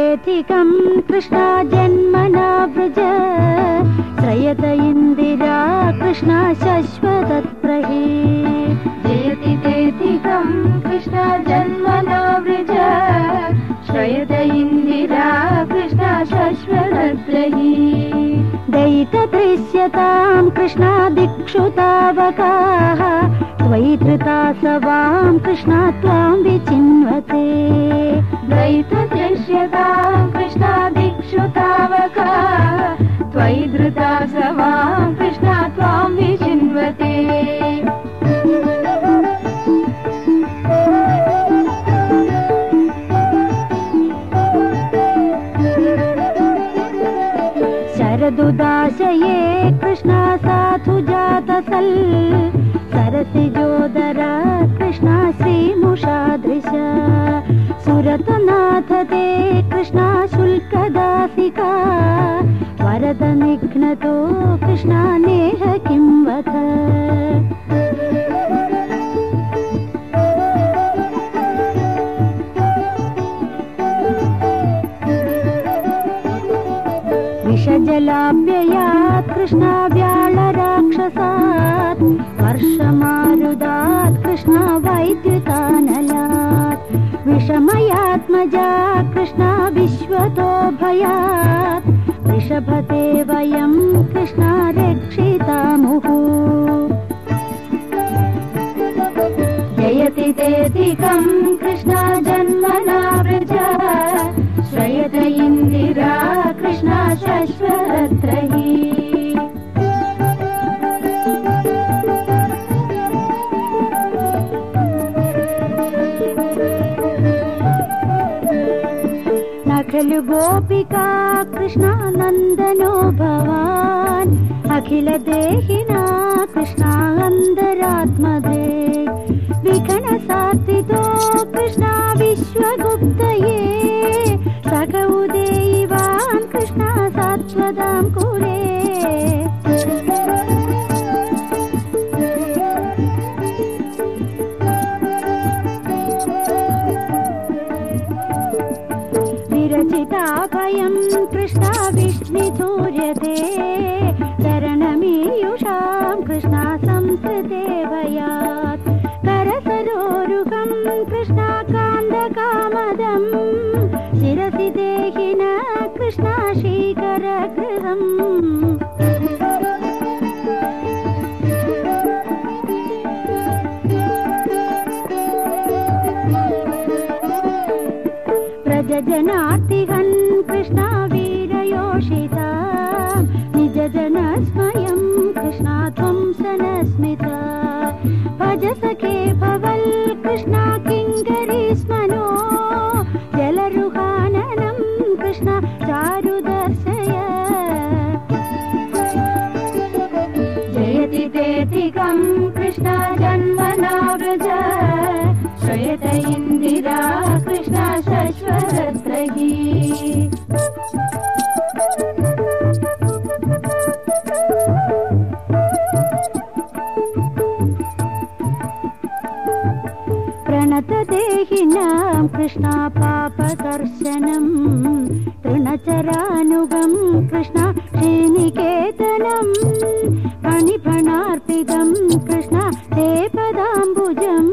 जयतितेऽधिकं कृष्णा जन्मना व्रज श्रयत इन्दिरा कृष्णा शश्वतत्रहि जयतितेऽधिकं कृष्णा जन्मना व्रज श्रयत इन्दिरा कृष्णा शश्वतत्रहि दयितदृश्यतां कृष्णा दिक्षु तावकाः त्वयि धृता सवां कृष्णा त्वां विचिन्वते दयितदृश्यतां कृष्णा दिक्षु तावकाः त्वयि धृता सवां कृष्णा त्वां विचिन्वते शरदुदाशये कृष्णा साधु जातसल् सरसिजोदरा कृष्णा श्रीमुषादृश सुरतनाथ ते कृष्णा शुल्कदासिका वरद निघ्नतो कृष्णा नेह किं वद विषजलाभ्ययात् कृष्णा व्याळराक्षसात् वर्षमारुदात् कृष्णा वैद्युतानलात् विषमयात्मजा कृष्णा विश्वतो भयात् वृषभते वयं कृष्णा रक्षितामुः जयतितेऽधिकं कृष्णा जन्मना व्रज श्रयत इन्दिरा कृष्णा शश्वतत्रहि न खलु गोपिका कृष्णा नन्दनो भवान् अखिल देहिना कृष्णा अन्तरात्मदे विघ्न सात्वितो कृष्णा विश्वगुप्तये सख उदेवान् कृष्णा सात्वतां कुले विरचिताभयं कृष्णा विष्णुधूर्यते चरणमीयुषां कृष्णा संस्कृते भयात् करसरोरुहं कृष्णा कान्दकामदं शिरसि देहिन कृष्णा श्रीकरगृहम् प्रजजनार्तिहन् कृष्णा वीरयोषिता निजजनस्मयं कृष्णा ध्वंसनस्मिता भज सखे भवल् कृष्णा किङ्करीस्मनो जलरुहाननं कृष्णा चारुदर्शय जयतितेऽधिकं कृष्णा जन्मना व्रज श्रयत इन्दिरा कृष्णा शश्वतत्रहि प्रणतदेहिनां कृष्णा पापकर्शनं तृणचरानुगं कृष्णा श्रीनिकेतनं फणिफणार्पितं कृष्णा ते पदाम्बुजं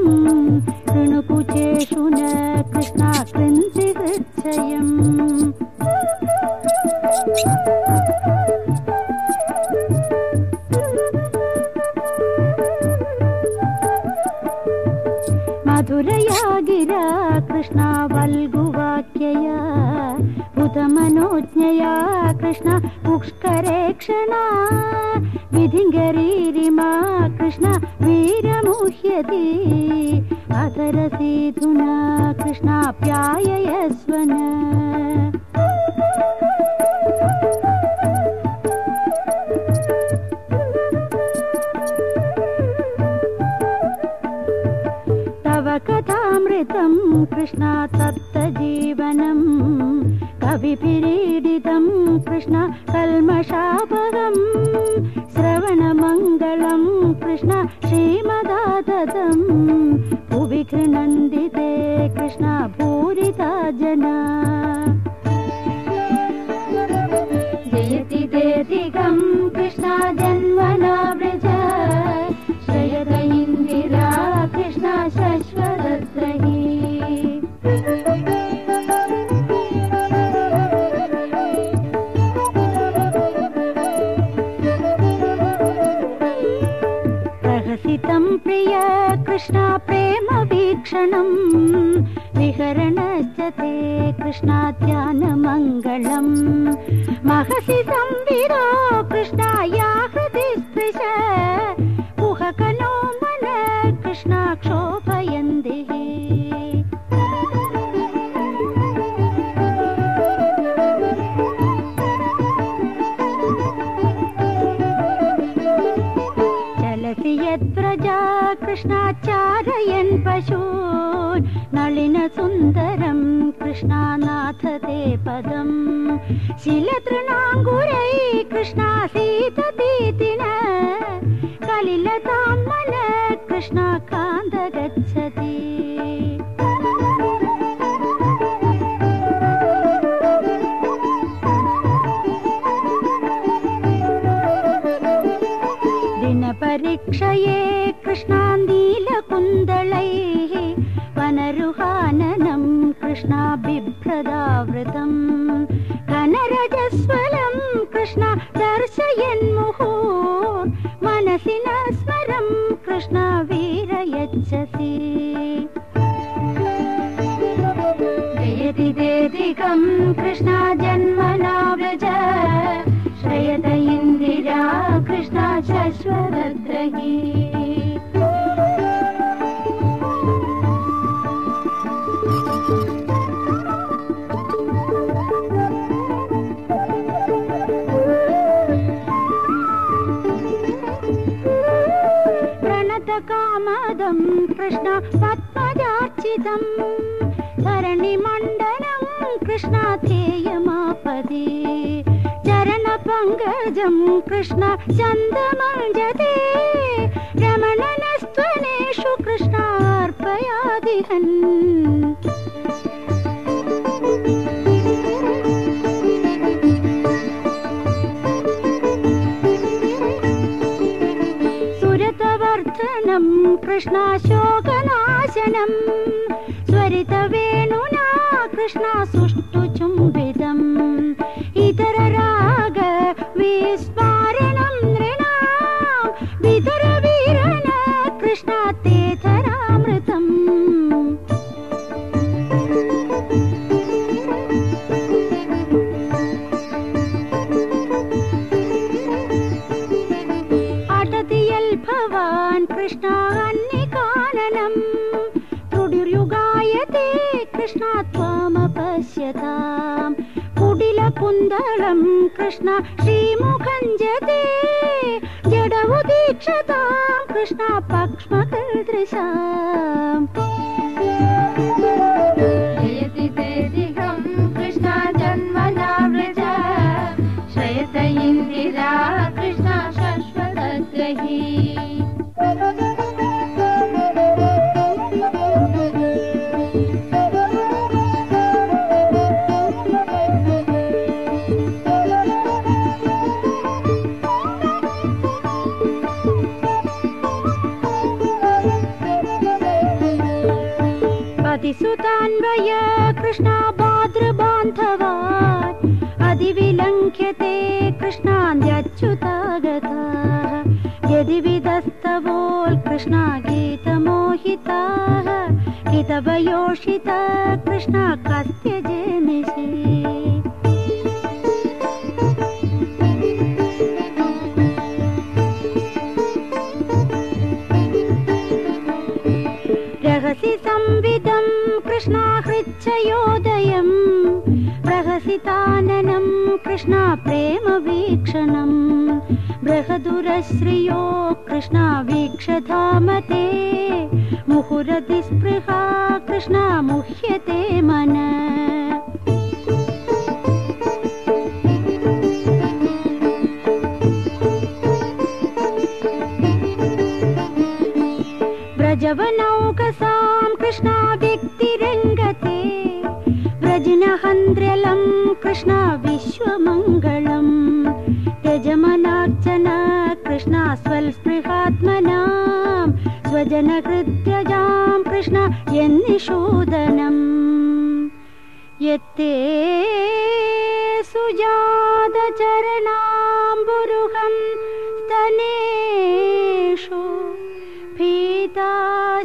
कृणुकुचेषु न कृष्णा कृन्ति हृच्छयम् मधुरया गिरा कृष्णा वल्गुवाक्यया भूतमनोज्ञया कृष्णा पुष्करे क्षणा विधिङ्गरीरिमा कृष्णा वीरमुह्यति अतरसीधुना कृष्णा प्याययस्वन कथामृतं कृष्णा तप्तजीवनं कविभिरीडितं कृष्णा कल्मषापहं श्रवणमङ्गलं कृष्णा श्रीमदाततं भुवि गृह्णन्ति ते कृष्णा भूरिता जना विदितं प्रिय कृष्ण प्रेम वीक्षणं विहरणश्च ते कृष्ण ध्यानमङ्गलम् महसि संविरो कृष्ण या हृदि स्पृश कुहकनो मन कृष्ण क्षोभयन्दिः चलति यद्व्रजा कृष्णाचारयन् पशून् नलिन सुन्दरं कृष्णानाथ ते पदम् शिलतृणाङ्गुरै कृष्णासीततीतिन कलिलतां मन कृष्णाकान्त गच्छति दिनपरीक्षये कृष्णान्दीलकुन्दलैः वनरुहाननं कृष्णा बिभ्रदावृतं घनरजस्वलं कृष्णा दर्शयन्मुहुः मनसि न स्मरं कृष्णा वीरयच्छसि जयति देदिकं कृष्णा जन्मना व्रज श्रयत इन्दिरा कृष्णा शश्वतद्रही प्रणतकामदं कृष्ण पद्मजार्चितं धरणिमण्डनं कृष्ण ध्येयमापदे चरणपङ्कजं कृष्ण चन्दमञ्जते रमणनस्त्वनेषु कृष्णार्पयादिहन् सुरतवर्धनं कृष्णाशोकनाशनं स्वरितवेणुना कृष्णा सुष्ठुचुम्बितम् इतरराग विस्मारणं नृणां वितरवीरन कृष्णा तेतरामृतम् अटति यल्भवान् कृष्णा अन्निकाननं त्रुडिर्युगायते कृष्णा त्वामपश्यताम् कुटिलकुन्दलं कृष्ण श्रीमुखञ्जते जडवु दीक्षतां कृष्णा पक्ष्मकदृशाम् जयति देदिकं कृष्णा जन्मना व्रज श्रयत इन्दिरा कृष्णा शश्वतद्रही सुतान्वय कृष्णा भाद्रबान्धवान् अधिविलङ्घ्यते कृष्णान्द्यच्युतागताः यदि विदस्तवोल् कृष्णा गीतमोहिताः हितवयोषिता कृष्णा कस्य जेनिषि रहसि संविदं कृष्णा हृच्छयोदयं प्रहसिताननं कृष्णा प्रेम वीक्षणं बृहदुरश्रियो कृष्णा वीक्षधामते मुहुरतिस्पृहा कृष्णा मुह्यते मन ब्रजवनौकसां कृष्णा व्यक्तिरङ्गते व्रजनहन्द्र्यलं कृष्णा विश्वमङ्गलम् त्यजमनार्चन कृष्णा स्वल्स्पृहात्मनां स्वजनहृद्यजां कृष्णा यन्निषूदनम् यत्ते सुजातचरणाम्बुरुहं स्तनेषु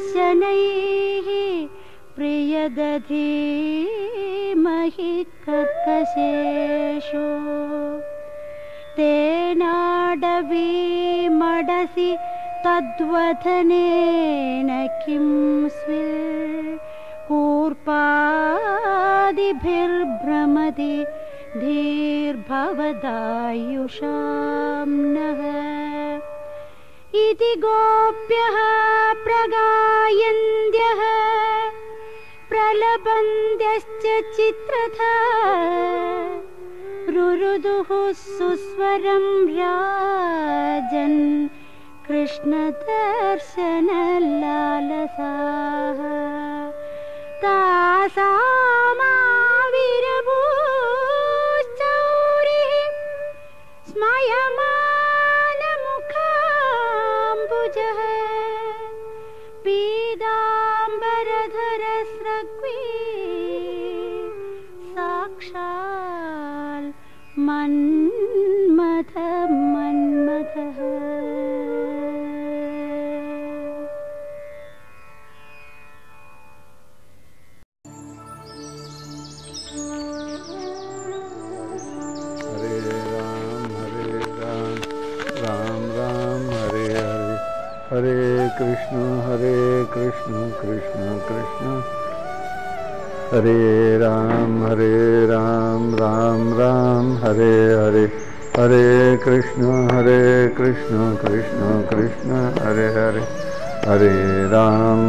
शनैः प्रियदधीमहि कर्कशेषु तेनाडवीमडसि तद्वथनेन किं कूर्पादिभिर्भ्रमति धीर्भवदायुषां नः इति गोप्यः प्रगायन्त्यः प्रलबन्त्यश्च चित्रथा रुरुदुः सुस्वरं राजन् कृष्णदर्शनलालसाः तासामाविरभूश्चौरिः स्मयमानमुखाम्बुजः पीताम्बरधरस्रग्वी साक्षात् मन्मथः हरे कृष्ण कृष्ण कृष्ण हरे राम राम राम हरे हरे हरे कृष्ण कृष्ण कृष्ण हरे हरे हरे राम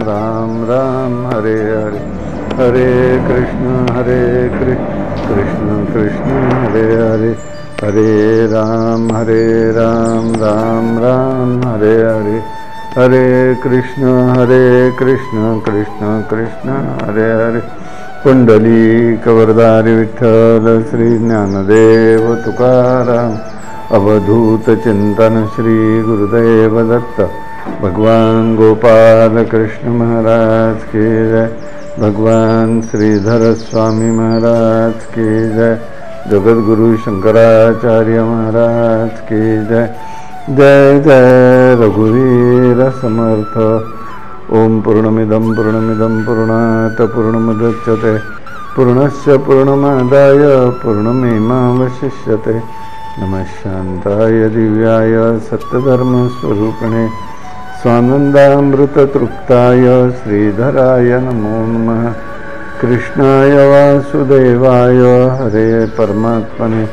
राम राम हरे हरे हरे कृष्ण कृष्ण कृष्ण हरे हरे हरे राम राम राम हरे हरे हरे कृष्ण कृष्ण कृष्ण हरे हरे पुंडलीक वरदारी विठ्ठल श्री ज्ञानदेव तुकाराम अवधूत चिंतन श्री गुरुदेव दत्त भगवान गोपाल कृष्ण महाराज की जय भगवान श्रीधर स्वामी महाराज की जय जगद्गुरु शंकराचार्य महाराज की जय जय जय रघुवीर समर्थ। ओम पूर्णमिदं पूर्णात् पूर्णमुदच्यते पूर्णस्य पूर्णमादाय पूर्णमेवावशिष्यते। नमः शान्ताय दिव्याय सत्यधर्मस्वरूपिणे स्वानन्दामृततृप्ताय श्रीधराय नमो नमः। कृष्णाय वासुदेवाय हरे परमात्मने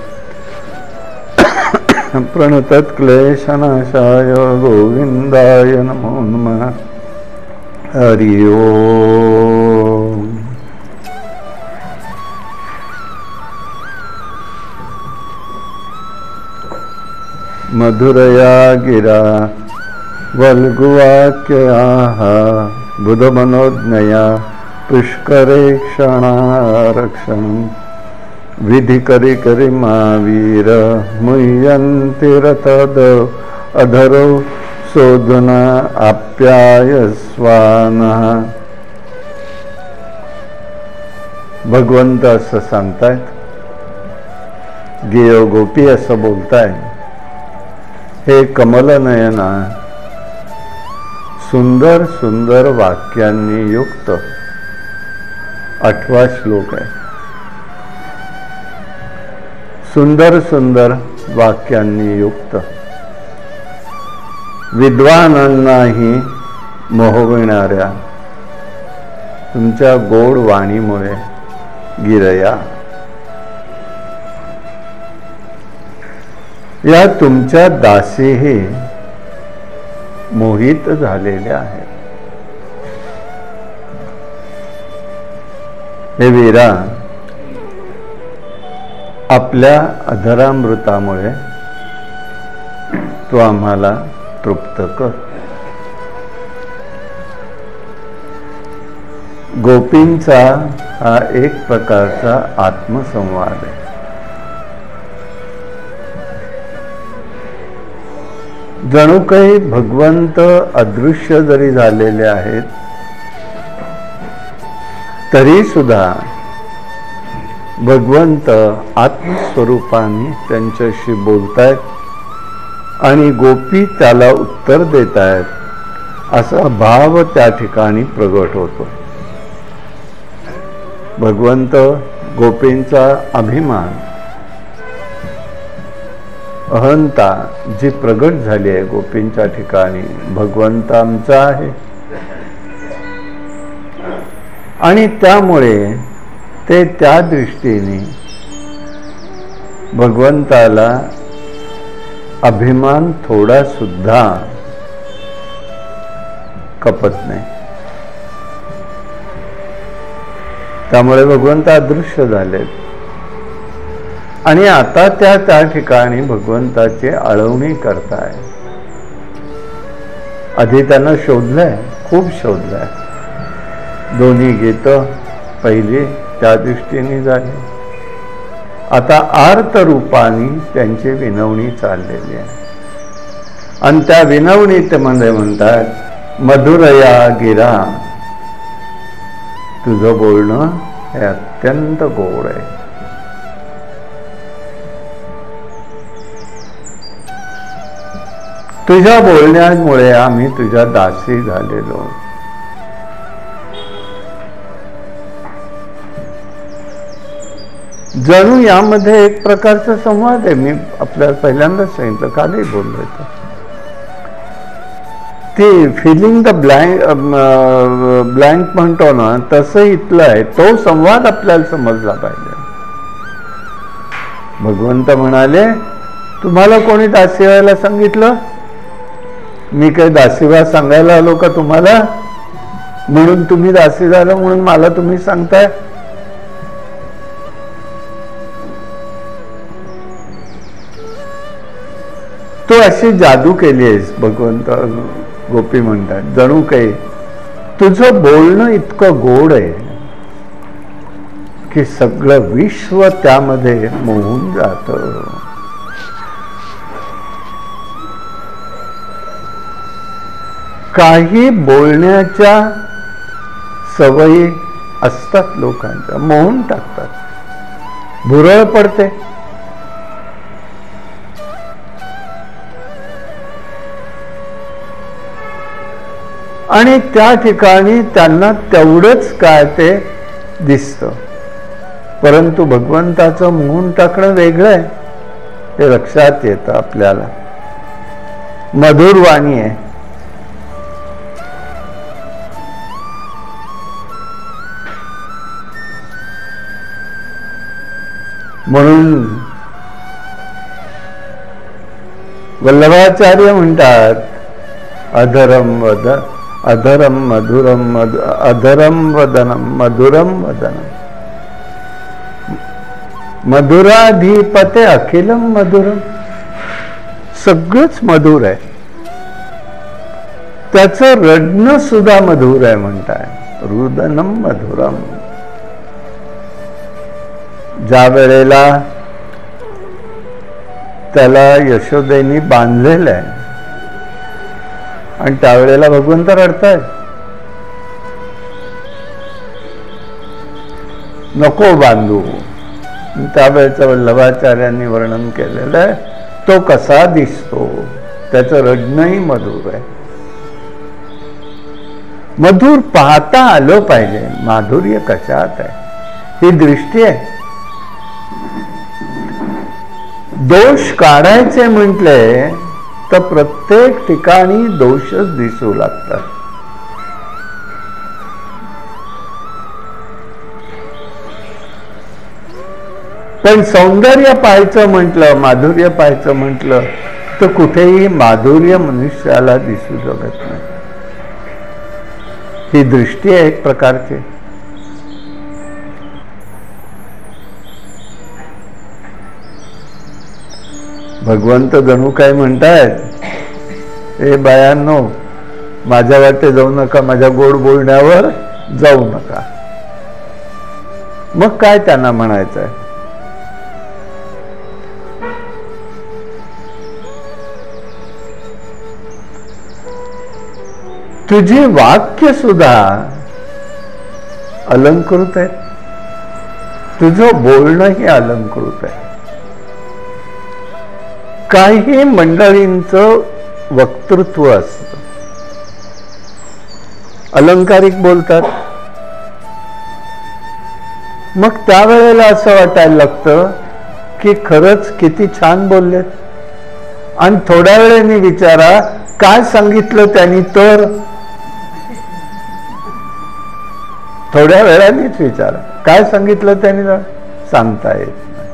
प्रणतक्लेशनाशाय गोविन्दाय नमो नमः। हरि ओम। मधुरया गिरा वल्गुवाक्याः बुधमनोज्ञया पुष्करे क्षणारक्षणं विधि करि महावीर मुह्यन्ति रतद अधरो शोधना आप्यायस्वानः। भगवंत असं सांगतायत, गेय गोपी असं बोलताय, हे कमलनयना सुंदर सुंदर वाक्यांनी युक्त 8वा श्लोक आहे। सुंदर सुंदर वाक्यांनी युक्त विद्वानांनाही मोहविणाऱ्या तुमच्या गोड वाणीमुळे गिरया या तुमच्या दासीही मोहित झालेल्या आहेत। हे वीरा, आपल्या अधरामृतामुळे तू आम्हाला तृप्त कर। गोपींचा हा एक प्रकारचा आत्मसंवाद आहे। जणू काही भगवंत अदृश्य जरी झालेले आहेत तरी सुद्धा भगवंत आत्मस्वरूपाने त्यांच्याशी बोलतायत आणि गोपी त्याला उत्तर देत आहेत। असा भाव त्या ठिकाणी प्रगट होतो. भगवंत गोपींचा अभिमान, अहंता जी प्रगट झाली आहे गोपींच्या ठिकाणी, भगवंत आमचा आहे. आणि त्यामुळे ते त्या दृष्टीने भगवंताला अभिमान थोडा सुद्धा कपत नाही. त्यामुळे भगवंत अदृश्य झाले आणि आता त्या ठिकाणी भगवंताची आळवणी करताय. आधी त्यांना शोधलंय, खूप शोधलंय. दोन्ही गीतं पहिली त्या दृष्टीने झाली. आता आर्त रूपाने त्यांची विनवणी चाललेली आहे आणि त्या विनवणीमध्ये म्हणतात, मधुरया गिरा, तुझं बोलणं हे अत्यंत गोड आहे. तुझ्या बोलण्यामुळे आम्ही तुझ्या दासी झालेलो. जणू यामध्ये एक प्रकारचा संवाद आहे. मी आपल्याला पहिल्यांदाच सांगितलं, कालही बोललो होतो. ते फिलिंग द ब्लँक म्हणतो ना, तसं इथलं आहे. तो संवाद आपल्याला समजला पाहिजे. भगवंत म्हणाले, तुम्हाला कोणी दासी व्हायला सांगितलं? मी काही दासीवा सांगायला आलो का तुम्हाला? म्हणून तुम्ही दासी झालं म्हणून मला तुम्ही सांगताय? तू अशी जादू केली आहेस, भगवंत गोपी म्हणतात. जणू काही तुझं बोलणं इतकं गोड आहे की सगळं विश्व त्यामध्ये मोहून जात. काही बोलण्याच्या सवयी असतात लोकांच्या, मोहून टाकतात, भुरळ पडते. आणि त्या ठिकाणी त्यांना तेवढंच काय ते दिसतं. परंतु भगवंताचं मोहून टाकणं वेगळं आहे, हे लक्षात येतं आपल्याला. मधुर वाणी आहे. म्हणून वल्लभाचार्य म्हणतात, अधरम मधुरम अधरम वदनम मधुरम वदनम मधुराधिपते अखिलम मधुरम. सगळंच मधुर आहे. त्याचं रडणं सुद्धा मधुर आहे म्हणताय. रुदनम मधुरम. ज्या वेळेला त्याला यशोदेनी बांधलेलं आहे आणि त्यावेळेला भगवंत रडतायत. नको बांधू. त्यावेळेचं वल्लभाचार्यांनी वर्णन केलेलं आहे. तो कसा दिसतो, त्याचं रडणंही मधुर आहे. मधुर पाहता आलं पाहिजे. माधुर्य कशात आहे, ही दृष्टी आहे. दोष काढायचे म्हटले तर प्रत्येक ठिकाणी दोषच दिसू लागतात. पण सौंदर्य पाहायचं म्हटलं, माधुर्य पाहायचं म्हटलं तर कुठेही माधुर्य मनुष्याला दिसू शकत नाही. ही दृष्टी आहे एक प्रकारची. भगवंत जणू काय म्हणतायत, हे बायांनो, माझ्या वाटे जाऊ नका, माझ्या गोड बोलण्यावर जाऊ नका. मग काय त्यांना म्हणायचंय? तुझी वाक्य सुद्धा अलंकृत आहे. तुझं बोलणंही अलंकृत आहे. काही मंडळींचं वक्तृत्व असतं, अलंकारिक बोलतात. मग त्यावेळेला असं वाटायला लागतं की खरंच किती छान बोललेत. आणि थोड्या वेळाने विचारा काय सांगितलं त्यांनी, तर थोड्या वेळानेच विचारा काय सांगितलं त्यांनी, सांगता येत नाही.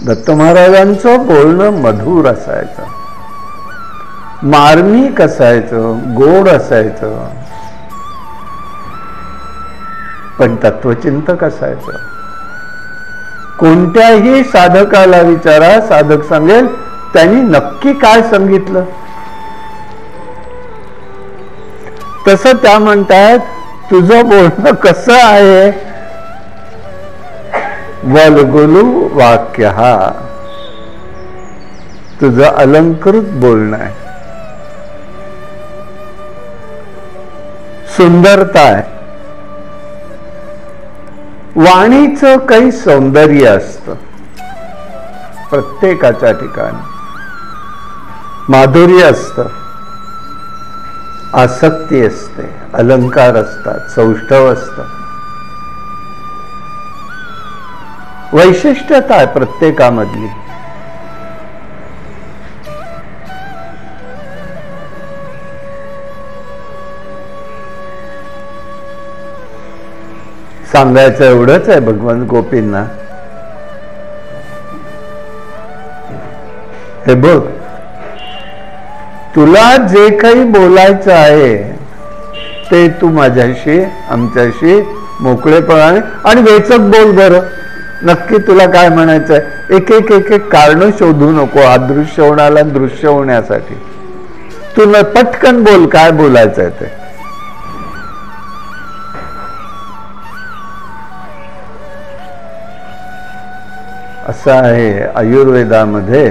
दत्त महाराजांचं बोलणं मधुर असायचं, मार्मिक असायचं, गोड असायचं, पण तत्वचिंतक असायचं. कोणत्याही साधकाला विचारा, साधक सांगेल त्यांनी नक्की काय सांगितलं. तसं त्या म्हणतात तुझं बोलणं कसं आहे, वल्गुलू वाक्य, हा तुझं अलंकृत बोलणं आहे, सुंदरता आहे. वाणीचं काही सौंदर्य असतं प्रत्येकाच्या ठिकाणी, माधुर्य असतं, आसक्ती असते, अलंकार असतात, सौष्ठव असतं, वैशिष्ट्यता आहे प्रत्येकामधली. सांगायचं एवढंच आहे भगवान गोपींना, हे बघ तुला जे काही बोलायचं आहे ते तू माझ्याशी, आमच्याशी मोकळेपणाने आणि वेचक बोल. बरं नक्की तुला काय म्हणायचंय, एक एक एक एक कारण शोधू नको अदृश्य होण्याला दृश्य होण्यासाठी. तुला पटकन बोल काय बोलायचंय ते. असं आहे आयुर्वेदामध्ये,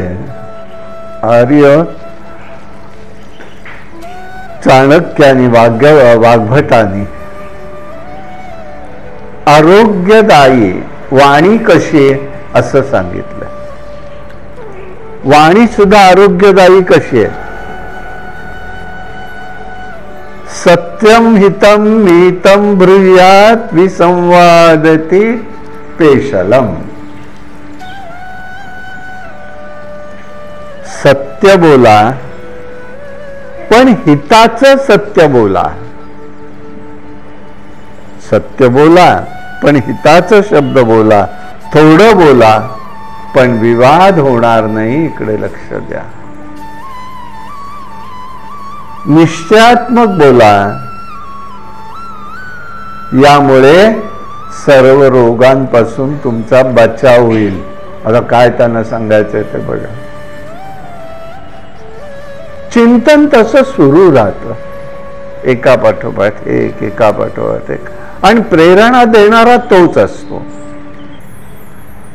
आर्य चाणक्यानी वाग्भटानी आरोग्यदायी वाणी कशी असं सांगितलं. वाणी सुद्धा आरोग्यदायी कशी आहे. सत्यम हितम मितम ब्रूयात विसंवादती पेशलम. सत्य बोला पण हिताचं सत्य बोला. सत्य बोला पण हिताचं शब्द बोला. थोडं बोला पण विवाद होणार नाही, इकडे लक्ष द्या. निश्चयात्मक बोला, यामुळे सर्व रोगांपासून तुमचा बचाव होईल. आता काय त्यांना सांगायचंय ते बघा. चिंतन तसं सुरू राहतं, एका पाठोपाठ एक, एका पाठोपाठ एक, आणि प्रेरणा देणारा तोच असतो.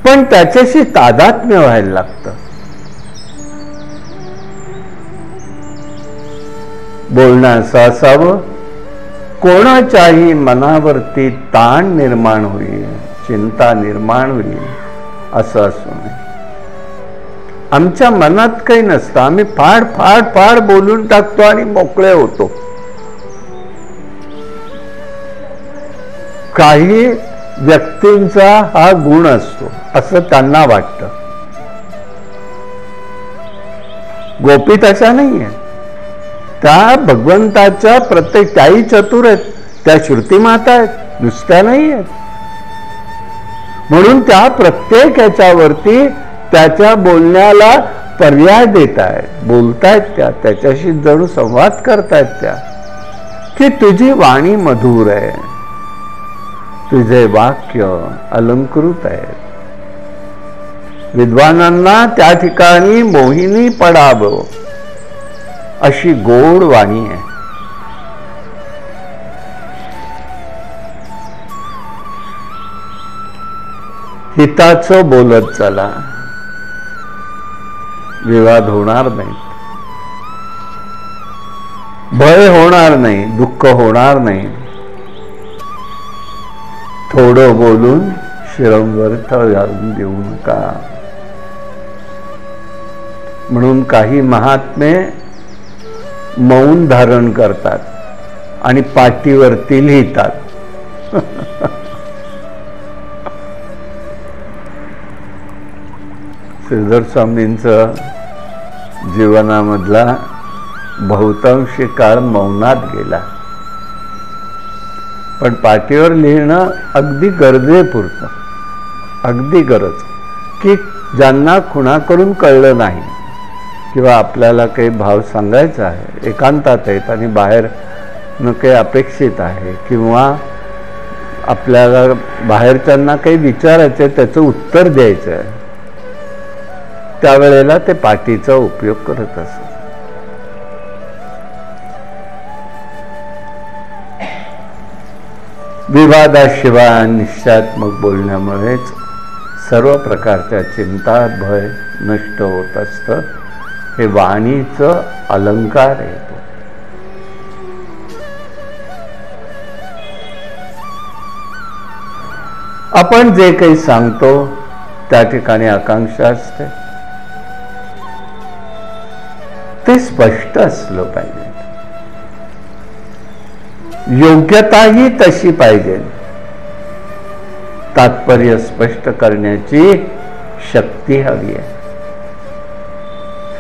पण त्याच्याशी तादात्म्य व्हायला लागतं. बोलणं असं असावं कोणाच्याही मनावरती ताण निर्माण होईल, चिंता निर्माण होईल असं असू नये. आमच्या मनात काही नसतं, आम्ही फाड फाड फाड बोलून टाकतो आणि मोकळे होतो. काही व्यक्तींचा हा गुण असतो असं त्यांना वाटतं. गोपी तशा नाहीये. त्या भगवंताच्या प्रत्येक, त्याही चतुर आहेत, त्या श्रुती माता आहेत, नुसत्या नाही आहेत. म्हणून त्या प्रत्येक याच्यावरती त्याच्या बोलण्याला पर्याय देत आहेत, बोलतायत त्या, त्याच्याशी जणू संवाद करतायत त्या, की तुझी वाणी मधुर आहे, तुझे वाक्य अलंकृत आहे. विद्वानांना त्या ठिकाणी मोहिनी पडावं अशी गोड वाणी आहे. हिताचं बोलत चला, विवाद होणार नाही, भय होणार नाही, दुःख होणार नाही. थोडं बोलून शिरंव्यर्थ घालून देऊ नका. म्हणून काही महात्मे मौन धारण करतात आणि पाटीवरती लिहितात. श्रीधर स्वामींचं जीवनामधला बहुतांशी काळ मौनात गेला, पण पाटीवर लिहिणं अगदी गरजेपुरतं, अगदी गरज, की ज्यांना खुणाकरून कळलं नाही किंवा आपल्याला काही भाव सांगायचा आहे, एकांतात आहेत आणि बाहेर न काही अपेक्षित आहे, किंवा आपल्याला बाहेरच्यांना काही विचारायचं आहे, त्याचं उत्तर द्यायचं आहे, त्यावेळेला ते पाटीचा उपयोग करत असत. विवादाशिवाय निश्चयात्मक बोलण्यामुळेच सर्व प्रकारच्या चिंता भय नष्ट होत असतं. हे वाणीचं अलंकार येतो. आपण जे काही सांगतो त्या ठिकाणी आकांक्षा असते, ते स्पष्ट असलं पाहिजे, योग्यताही तशी पाहिजे, तात्पर्य स्पष्ट करण्याची शक्ती हवी आहे.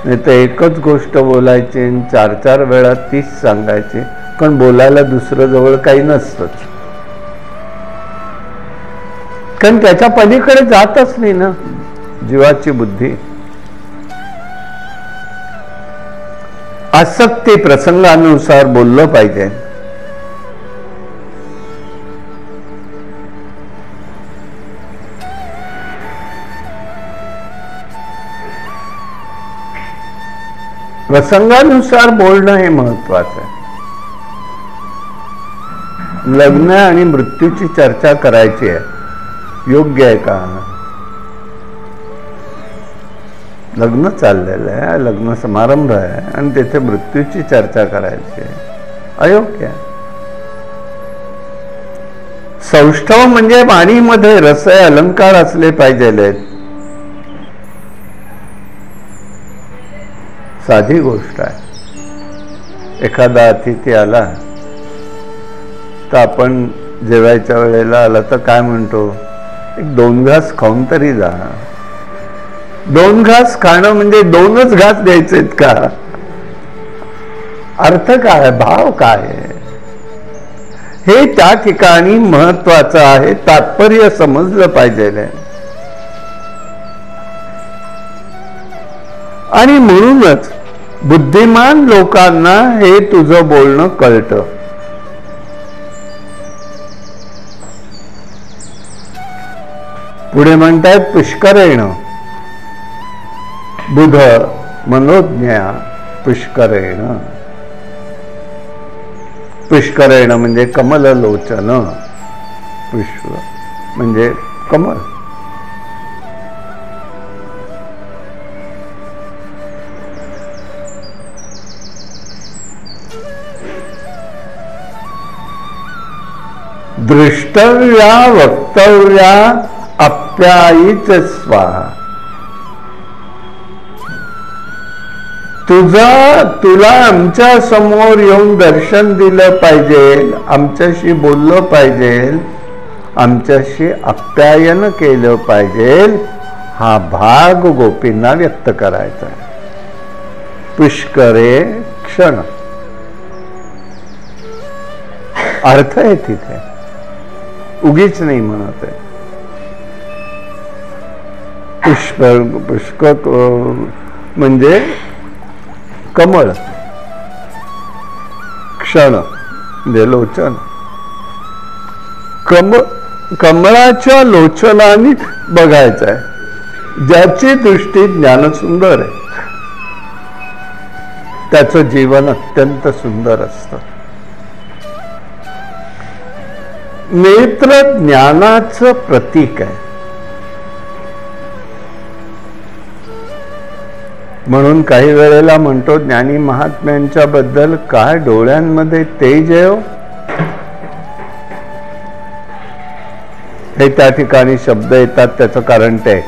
नाही तर एकच गोष्ट बोलायची आणि 4-4 वेळा तीच सांगायची, पण बोलायला दुसरं जवळ काही नसतंच, कारण त्याच्या पलीकडे जातच नाही ना जीवाची बुद्धी. आसक्ती प्रसंगानुसार बोललं पाहिजे. प्रसंगानुसार बोलणं हे महत्वाचं आहे. लग्न आणि मृत्यूची चर्चा करायची आहे, योग्य आहे का? लग्न चाललेलं आहे, लग्न समारंभ आहे आणि तेथे मृत्यूची चर्चा करायची आहे, अयोग्य आहे. सौष्ठव म्हणजे वाणीमध्ये रस अलंकार असले पाहिजे. साधी गोष्ट आहे. एखादा अतिथी आला तर आपण जेवायच्या वेळेला आला तर काय म्हणतो, 1-2 घास खाऊन तरी जा. 2 घास खाणं म्हणजे 2च घास द्यायचेत का? अर्थ काय, भाव काय, हे त्या ठिकाणी महत्वाचं आहे. तात्पर्य समजलं पाहिजे. आणि म्हणूनच बुद्धिमान लोकांना हे तुझं बोलणं कळतं. पुढे म्हणतायत पुष्करेण बुध मनोज्ञा पुष्करेण. पुष्करेण म्हणजे कमललोचन, पुष्प म्हणजे कमल. दृष्टव्या वक्तव्या अप्यायीच स्वाहा. तुला आमच्या समोर येऊन दर्शन दिलं पाहिजे, आमच्याशी बोललं पाहिजे, आमच्याशी आप्यायन केलं पाहिजे, हा भाग गोपींना व्यक्त करायचा आहे. पुष्करे क्षण अर्थ आहे तिथे, उगीच नाही म्हणत आहे. पुष्प म्हणजे कमळ, क्षण म्हणजे लोचन. कमळाच्या लोचनाने बघायचं आहे. ज्याची दृष्टी ज्ञानसुंदर आहे त्याचं जीवन अत्यंत सुंदर असतं. नेत्र ज्ञानाचं प्रतीक आहे. म्हणून काही वेळेला म्हणतो ज्ञानी महात्म्यांच्या बद्दल, काय डोळ्यांमध्ये तेज आहे. हे त्या ठिकाणी शब्द येतात, त्याचं कारण ते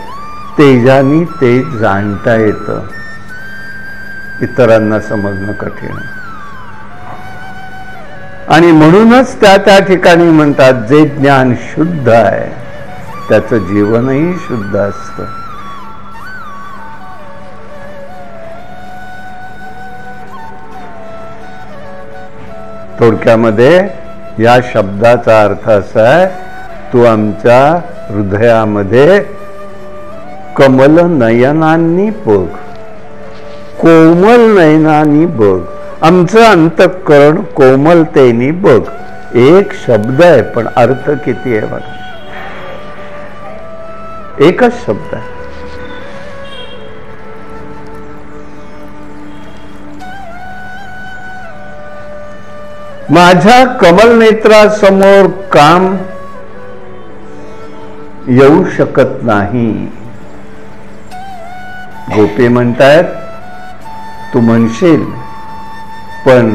तेजानी तेज जाणता येतं. इतरांना समजणं कठीण. आणि म्हणूनच त्या ठिकाणी म्हणतात जे ज्ञान शुद्ध आहे त्याचं जीवनही शुद्ध असतं. थोडक्यामध्ये या शब्दाचा अर्थ असा आहे, तू आमच्या हृदयामध्ये कमल नयनांनी बघ, कोमल नयनांनी बघ, आमचं अंतःकरण कोमलतेने बघ. एक शब्द आहे पण अर्थ किती आहे बघा, एकच शब्द आहे. माझ्या कमल नेत्रासमोर काम येऊ शकत नाही. गोपी म्हणतायत तू म्हणशील पण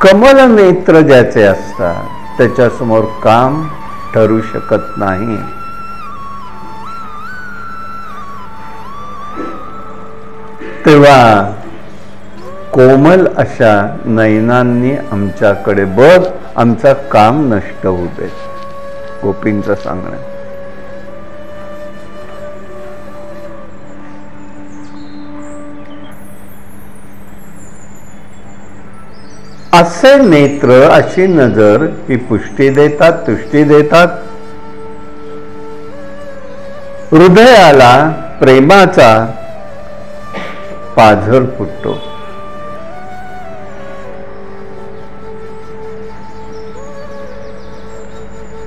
कमल नेत्र ज्याचे असतात त्याच्यासमोर काम ठरू शकत नाही. तेव्हा कोमल अशा नयनांनी आमच्याकडे बघ, आमचा काम नष्ट होऊ दे. गोपींचं सांगणं. असे नेत्र, अशी नजर ही पुष्टी देतात, तुष्टी देतात. हृदयाला प्रेमाचा पाझर फुटतो.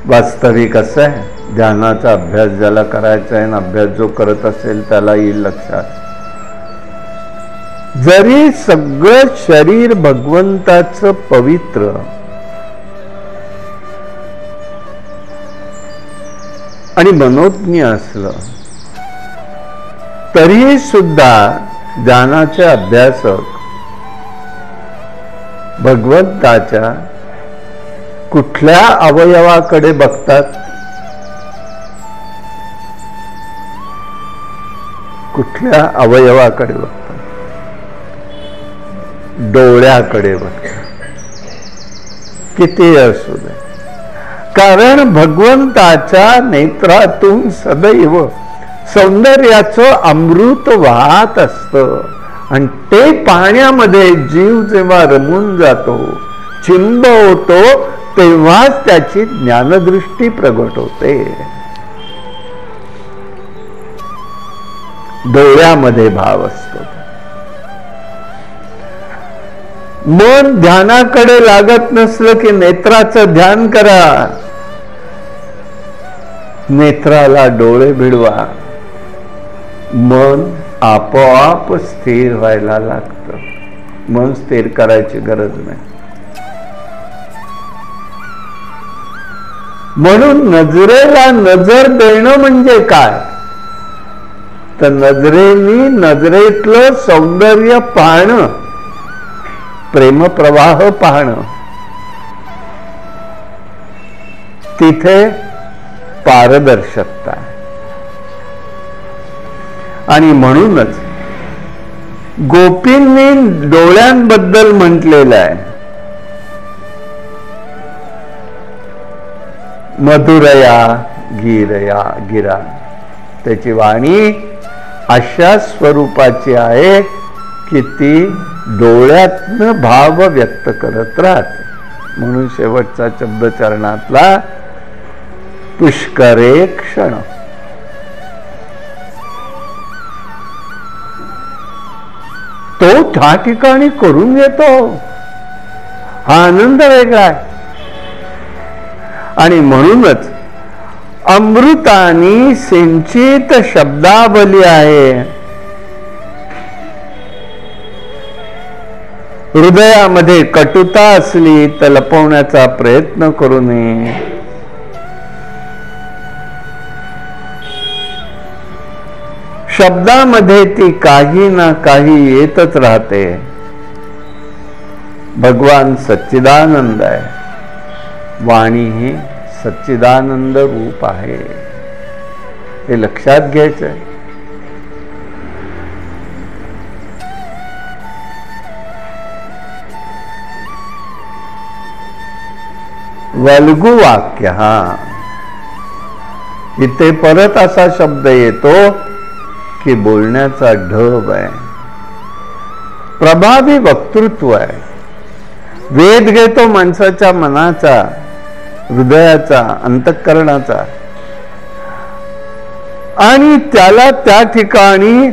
वास्तविक असं आहे, ध्यानाचा अभ्यास ज्याला करायचा आहे, अभ्यास जो करत असेल त्याला येईल लक्षात, जरी सगळं शरीर भगवंताचं पवित्र आणि मनोज्ञ असलं तरी सुद्धा ध्यानाचे अभ्यासक भगवंताच्या कुठल्या अवयवाकडे बघतात? कुठल्या अवयवाकडे बघतात? डोळ्याकडे बघतात. किती असू दे, कारण भगवंताच्या नेत्रातून सदैव सौंदर्याचं अमृत वाहत असतं आणि ते पाण्यामध्ये जीव जेव्हा रमून जातो, चिंब होतो, तेव्हाच त्याची ज्ञानदृष्टी प्रगट होते. डोळ्यामध्ये भाव असतो. मन ध्यानाकडे लागत नसलं की नेत्राचं ध्यान करा, नेत्राला डोळे भिडवा, मन आपोआप स्थिर व्हायला लागतं. मन स्थिर करायची गरज नाही. म्हणून नजरेला नजर देणं म्हणजे काय? तर नजरेनी नजरेतलं सौंदर्य पाहणं, प्रेमप्रवाह पाहणं. तिथे पारदर्शकता. आणि म्हणूनच गोपींनी डोळ्यांबद्दल म्हटलेलं आहे, मधुरया गिरया गिरा. त्याची वाणी अशा स्वरूपाची आहे की ती डोळ्यातनं भाव व्यक्त करत राहते. म्हणून शेवटचा शब्द चरणातला पुष्करे क्षण. तो त्या ठिकाणी करून येतो, हा आनंद वेगळा आहे. आणि म्हणूनच अमृतानी सिंचित शब्दावली आहे. हृदयामध्ये कटुता असली तर लपवण्याचा प्रयत्न करू नये. शब्दामध्ये ती काही ना काही येतच राहते. भगवान सच्चिदानंद आहे. वाणी ही सच्चिदानंद रूप आहे, हे लक्षात घ्यायचं आहे. वल्गु वाक्य. हा इथे परत असा शब्द येतो की बोलण्याचा ढब आहे, प्रभावी वक्तृत्व आहे. वेध घेतो माणसाच्या मनाचा, हृदयाचा, अंतःकरणाचा, आणि त्याला त्या ठिकाणी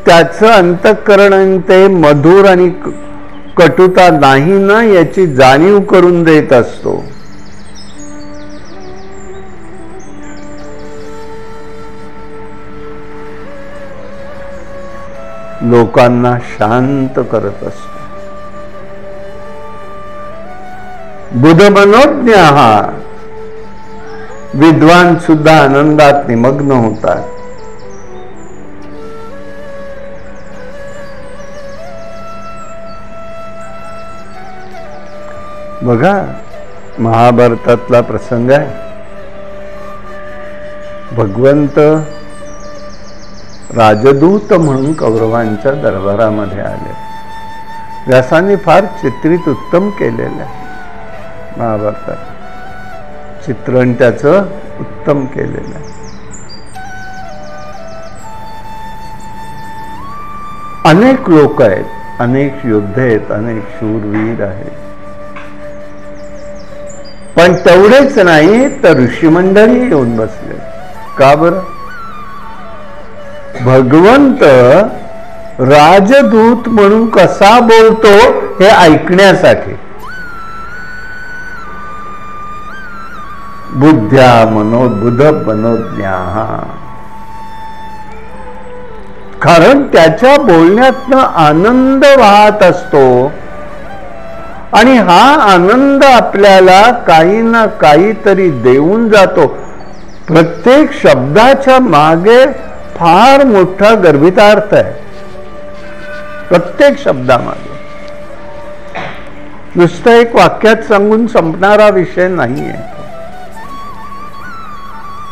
त्याचं अंतःकरण ते मधुर आणि कटुता नाही ना याची जाणीव करून देत असतो. लोकांना शांत करत असतो. बुध मनोज्ञ. हा विद्वान सुद्धा आनंदात निमग्न होतात. बघा महाभारतातला प्रसंग आहे. भगवंत राजदूत म्हणून कौरवांच्या दरबारामध्ये आले. व्यासांनी फार चित्रित उत्तम केलेलं आहे. महाभारतात चित्रण त्याचं उत्तम केलेलं आहे. अनेक लोक आहेत, अनेक योद्धे आहेत, अनेक शूरवीर आहेत. पण तेवढेच नाही तर ऋषीमंडळी येऊन बसले. का बरं? भगवंत राजदूत म्हणून कसा बोलतो हे ऐकण्यासाठी. बुद्ध्या बुध मनोज्ञा. कारण त्याच्या बोलण्यातनं आनंद वाहत असतो आणि हा आनंद आपल्याला काही ना काहीतरी देऊन जातो. प्रत्येक शब्दाच्या मागे फार मोठा गर्भितार्थ आहे. प्रत्येक शब्दामागे नुसतं एक वाक्यात सांगून संपणारा विषय नाहीये.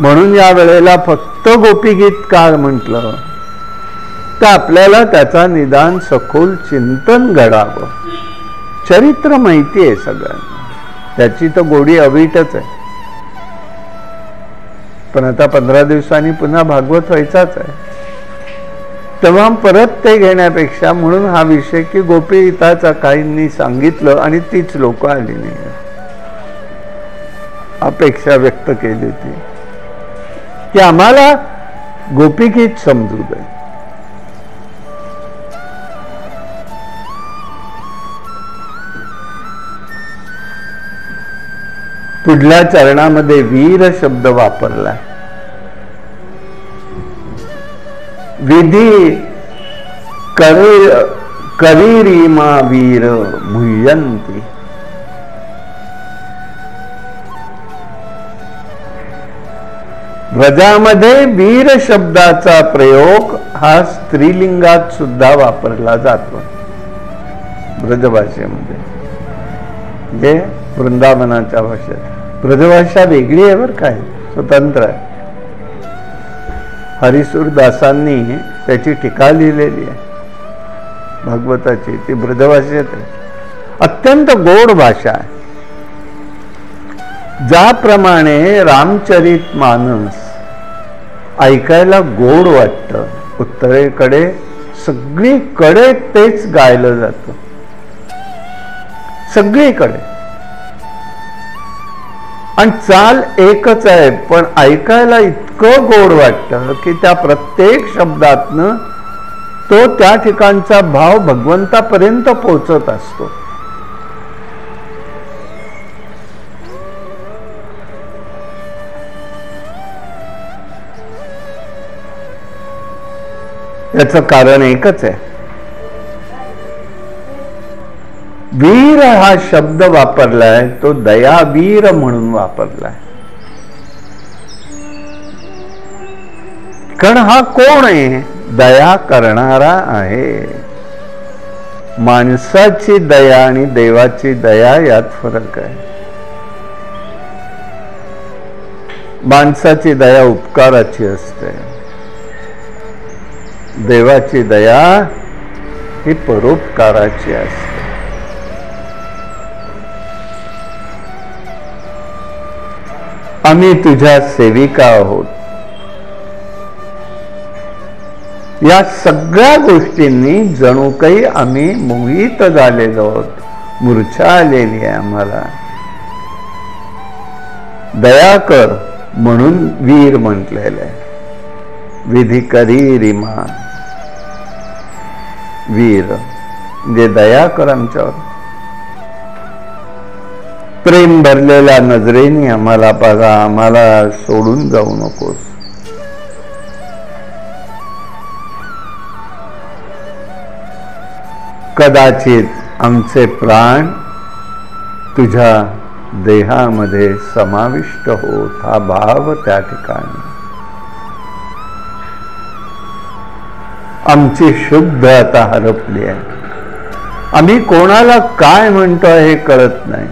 म्हणून या वेळेला फक्त गोपीगीत का म्हटलं तर आपल्याला त्याचा निदान सखोल चिंतन घडावं. चरित्र माहिती आहे सगळ्यांना, त्याची तर गोडी अवीटच आहे. पण आता 15 दिवसांनी पुन्हा भागवत व्हायचाच आहे. तेव्हा परत ते घेण्यापेक्षा म्हणून हा विषय की गोपीगीताचा काहींनी सांगितलं आणि तीच लोक आली नाही. अपेक्षा व्यक्त केली होती की आम्हाला गोपीगीत समजू दे. पुढल्या चरणामध्ये वीर शब्द वापरला. विधी करीरिमा वीर मुह्यंती. व्रजामध्ये वीर शब्दाचा प्रयोग हा स्त्रीलिंगात सुद्धा वापरला जातो. ब्रजभाषेमध्ये म्हणजे वृंदावनाच्या भाषेत. ब्रजभाषा वेगळी आहे बरं, काय स्वतंत्र आहे. हरिसूरदासांनी त्याची टीका लिहिलेली आहे भागवताची. ती ब्रजभाषेत आहे. अत्यंत गोड भाषा आहे. ज्याप्रमाणे रामचरित मानस ऐकायला गोड वाटतं, उत्तरेकडे सगळीकडे तेच गायलं जातं. सगळीकडे. आणि चाल एकच आहे पण ऐकायला इतकं गोड वाटतं की त्या प्रत्येक शब्दातनं तो त्या ठिकाणचा भाव भगवंतापर्यंत पोहोचत असतो. त्याचं कारण एकच आहे. वीर हा शब्द वापरलाय तो दयावीर म्हणून वापरलाय. कारण हा कोण आहे? दया करणारा आहे. माणसाची दया आणि देवाची दया यात फरक आहे. माणसाची दया उपकाराची असते, देवाची दया ही परोपकाराची असते. आम्ही तुझ्या सेविका आहोत. या सगळ्या गोष्टींनी जणू काही आम्ही मोहित झालेलो आहोत. मूर्छा आलेली आहे आम्हाला. दया कर म्हणून वीर म्हटलेलं आहे. विधी करी रिमा. वीर म्हणजे दया कर आमच्यावर. प्रेम भरलेल्या नजरेने आम्हाला बघा. आम्हाला सोडून जाऊ नकोस. कदाचित आमचे प्राण तुझ्या देहामध्ये समाविष्ट होत हा भाव त्या ठिकाणी. आमची शुद्ध आता हरपली आहे. आम्ही कोणाला काय म्हणतो हे कळत नाही.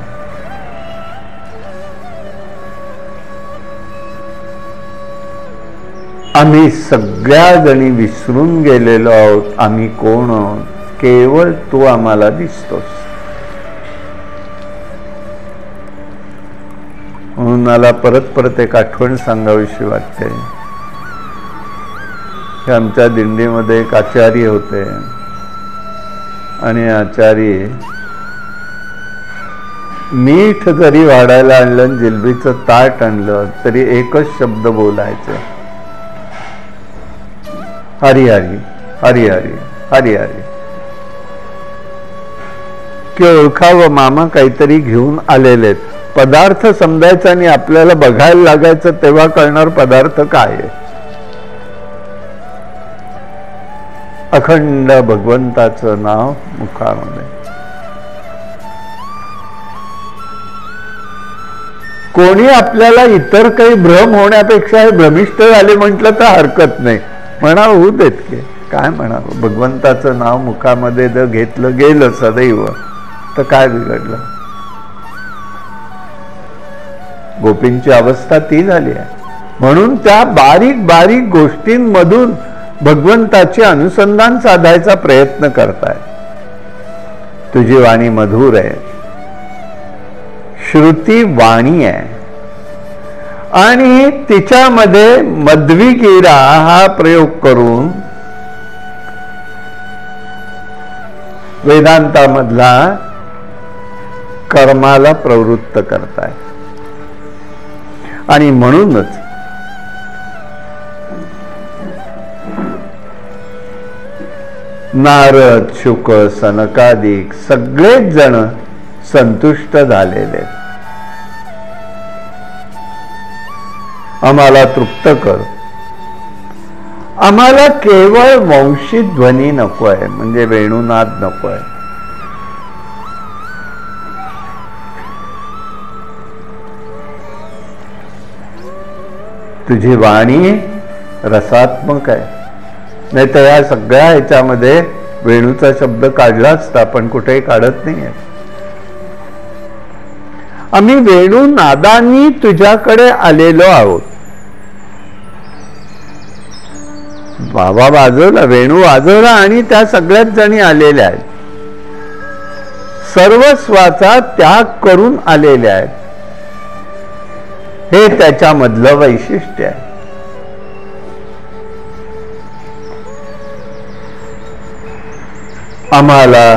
आम्ही सगळ्या जणी विसरून गेलेलो आहोत. आम्ही कोण आहोत. केवळ तू आम्हाला दिसतोस. म्हणून मला परत परत एक आठवण सांगावीशी वाटते. आमच्या दिंडीमध्ये एक आचार्य होते आणि आचार्य मीठ जरी वाढायला आणलं, जिलबीचं ताट आणलं तरी एकच शब्द बोलायचे, हरी हरी हरी हरी हरी हरी. की ओळखावं मामा काहीतरी घेऊन आलेले. पदार्थ समजायचा आणि आपल्याला बघायला लागायचं तेव्हा कळणार पदार्थ काय आहे. अखंड भगवंताचं नाव मुखामध्ये. कोणी आपल्याला इतर काही भ्रम होण्यापेक्षा हे भ्रमिष्ठ झाले म्हटलं तर हरकत नाही. म्हणावं होऊ देत की काय म्हणावं. भगवंताचं नाव मुखामध्ये जर घेतलं गेलं सदैव तर काय बिघडलं. गोपींची अवस्था ती झाली आहे. म्हणून त्या बारीक बारीक गोष्टींमधून भगवंताचे अनुसंधान साधायचा प्रयत्न करताय. तुझी वाणी मधुर आहे. श्रुती वाणी आहे आणि तिच्यामध्ये मध्विगिरा हा प्रयोग करून वेदांतामधला कर्माला प्रवृत्त करताय. आणि म्हणूनच नारद, शुक, सनकादिक सगळेच जण संतुष्ट झालेले. आम्हाला तृप्त कर. आम्हाला केवळ वंशी ध्वनी नको आहे, म्हणजे वेणुनाद नको आहे. तुझी वाणी रसात्मक आहे. नाही तर या सगळ्या ह्याच्यामध्ये वेणूचा शब्द काढला असता, पण कुठेही काढत नाहीये. आम्ही वेणू नादांनी तुझ्याकडे आलेलो आहोत. बाबा वाजवला, वेणू वाजवला आणि त्या सगळ्याच जणी आलेल्या आहेत. सर्वस्वाचा त्याग करून आलेल्या आहेत. हे त्याच्यामधलं वैशिष्ट्य आहे. आम्हाला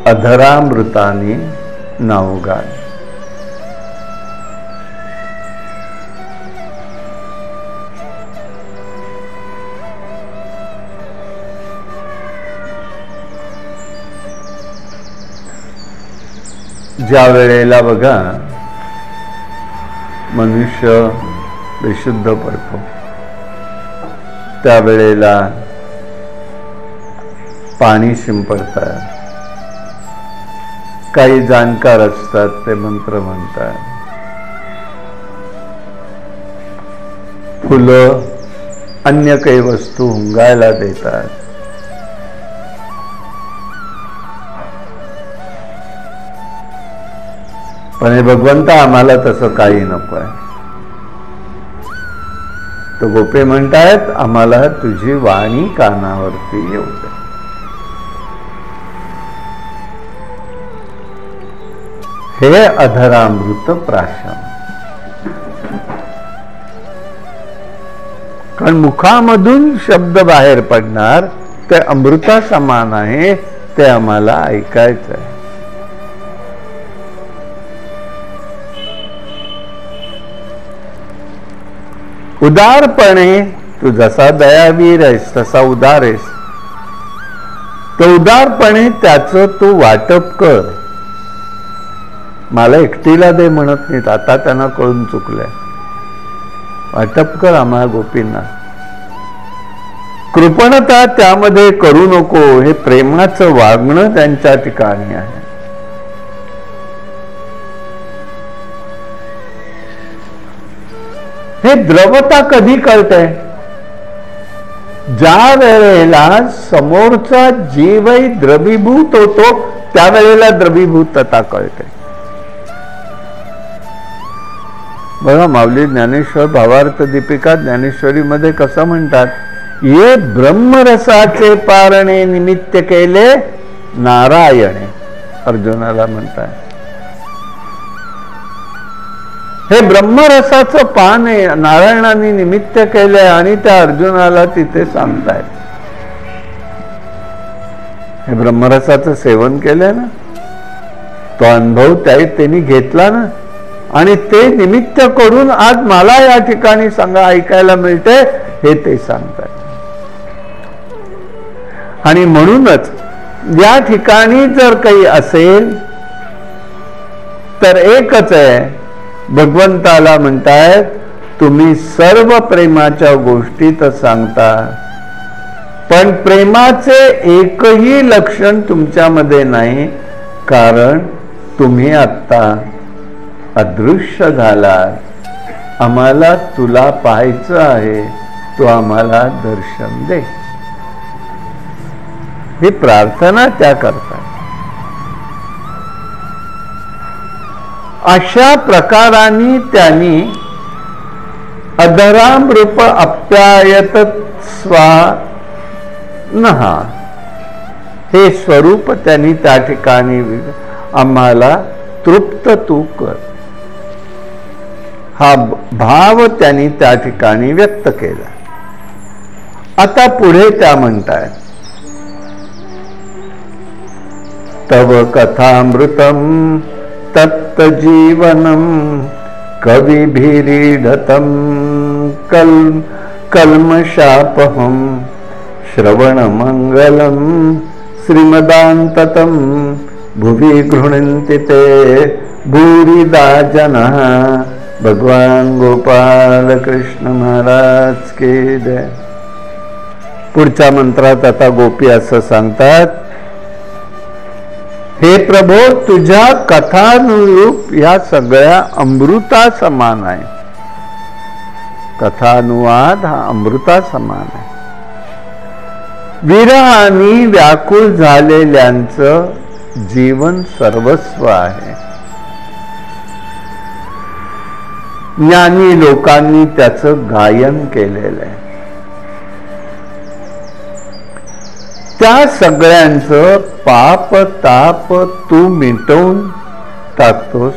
अधरामृताने नाव घाल. ज्या वेळेला बघा मनुष्य बेशुद्ध पडतो, त्यावेळेला पाणी शिंपडतात. काही जाणकार असतात ते मंत्र म्हणतात. फुलं अन्य काही वस्तू हुंगायला देतात. पण हे भगवंता आम्हाला तसं काही नको आहे. तर गोपे म्हणतायत आम्हाला तुझी वाणी कानावरती येऊ दे. हे अधरामृत प्राशन. कारण मुखामधून शब्द बाहेर पडणार ते अमृता समान आहे, ते आम्हाला ऐकायचं आहे. उदारपणे तू जसा दयावीर आहेस तसा उदार आहेस, तर उदारपणे त्याचं तू वाटप कर. मला एकटीला दे म्हणत नाहीत, आता त्यांना कळून चुकलंय. वाटप कर आम्हाला गोपींना. कृपणता त्यामध्ये करू नको, हे प्रेमाचं वागणं त्यांच्या ठिकाणी आहे. हे द्रवता कधी कळते? ज्या वेळेला समोरचा जीवही द्रवीभूत होतो त्यावेळेला द्रवीभूतता कळते. बघा माऊली ज्ञानेश्वर भावार्थ दीपिका ज्ञानेश्वरीमध्ये कसं म्हणतात, ये ब्रह्मरसाचे पारणे निमित्त केले नारायणे. अर्जुनाला म्हणतात हे ब्रह्मरसाचं पान आहे, नारायणाने निमित्त केलंय आणि त्या अर्जुनाला तिथे सांगतायत. हे ब्रह्मरसाचं सेवन केलंय ना, तो अनुभव त्यांनी घेतला ना, आणि ते निमित्त करून आज मला या ठिकाणी सांगा ऐकायला मिळते, हे ते सांगतात. आणि म्हणूनच या ठिकाणी जर काही असेल तर एकच आहे, भगवंताला म्हणतायत तुम्ही सर्व प्रेमाच्या गोष्टी तर सांगता, पण प्रेमाचे एकही लक्षण तुमच्यामध्ये नाही, कारण तुम्ही आत्ता अदृश्य झालात. आम्हाला तुला पाहायचं आहे, तू आम्हाला दर्शन दे. ही प्रार्थना त्या करतात. अशा प्रकाराने त्यांनी अधरामृप अप्यायत स्वानः हे स्वरूप त्यांनी त्या ठिकाणी आम्हाला तृप्त तू कर, हा भाव त्यांनी त्या ठिकाणी व्यक्त केला. आता पुढे त्या म्हणतायत तव कथामृतम तत्तजीवनम कविभिरीढतम कल्मषापहम श्रवणमंगलम श्रीमदान्ततम भुवि गृह्णन्ति ते भूरिदा जनः. भगवान गोपाल कृष्ण महाराज की जय. पुढच्या मंत्रात आता गोपी असं सांगतात, हे प्रभो तुझ्या कथानुरूप या सगळ्या अमृता समान आहे. कथानुवाद हा अमृता समान आहे. विरहानी व्याकुळ झालेल्यांचं जीवन सर्वस्व आहे. ज्ञानी लोकांनी त्याचं गायन केलेलं आहे. त्या सगळ्यांचं पाप ताप तू मिटवून टाकतोस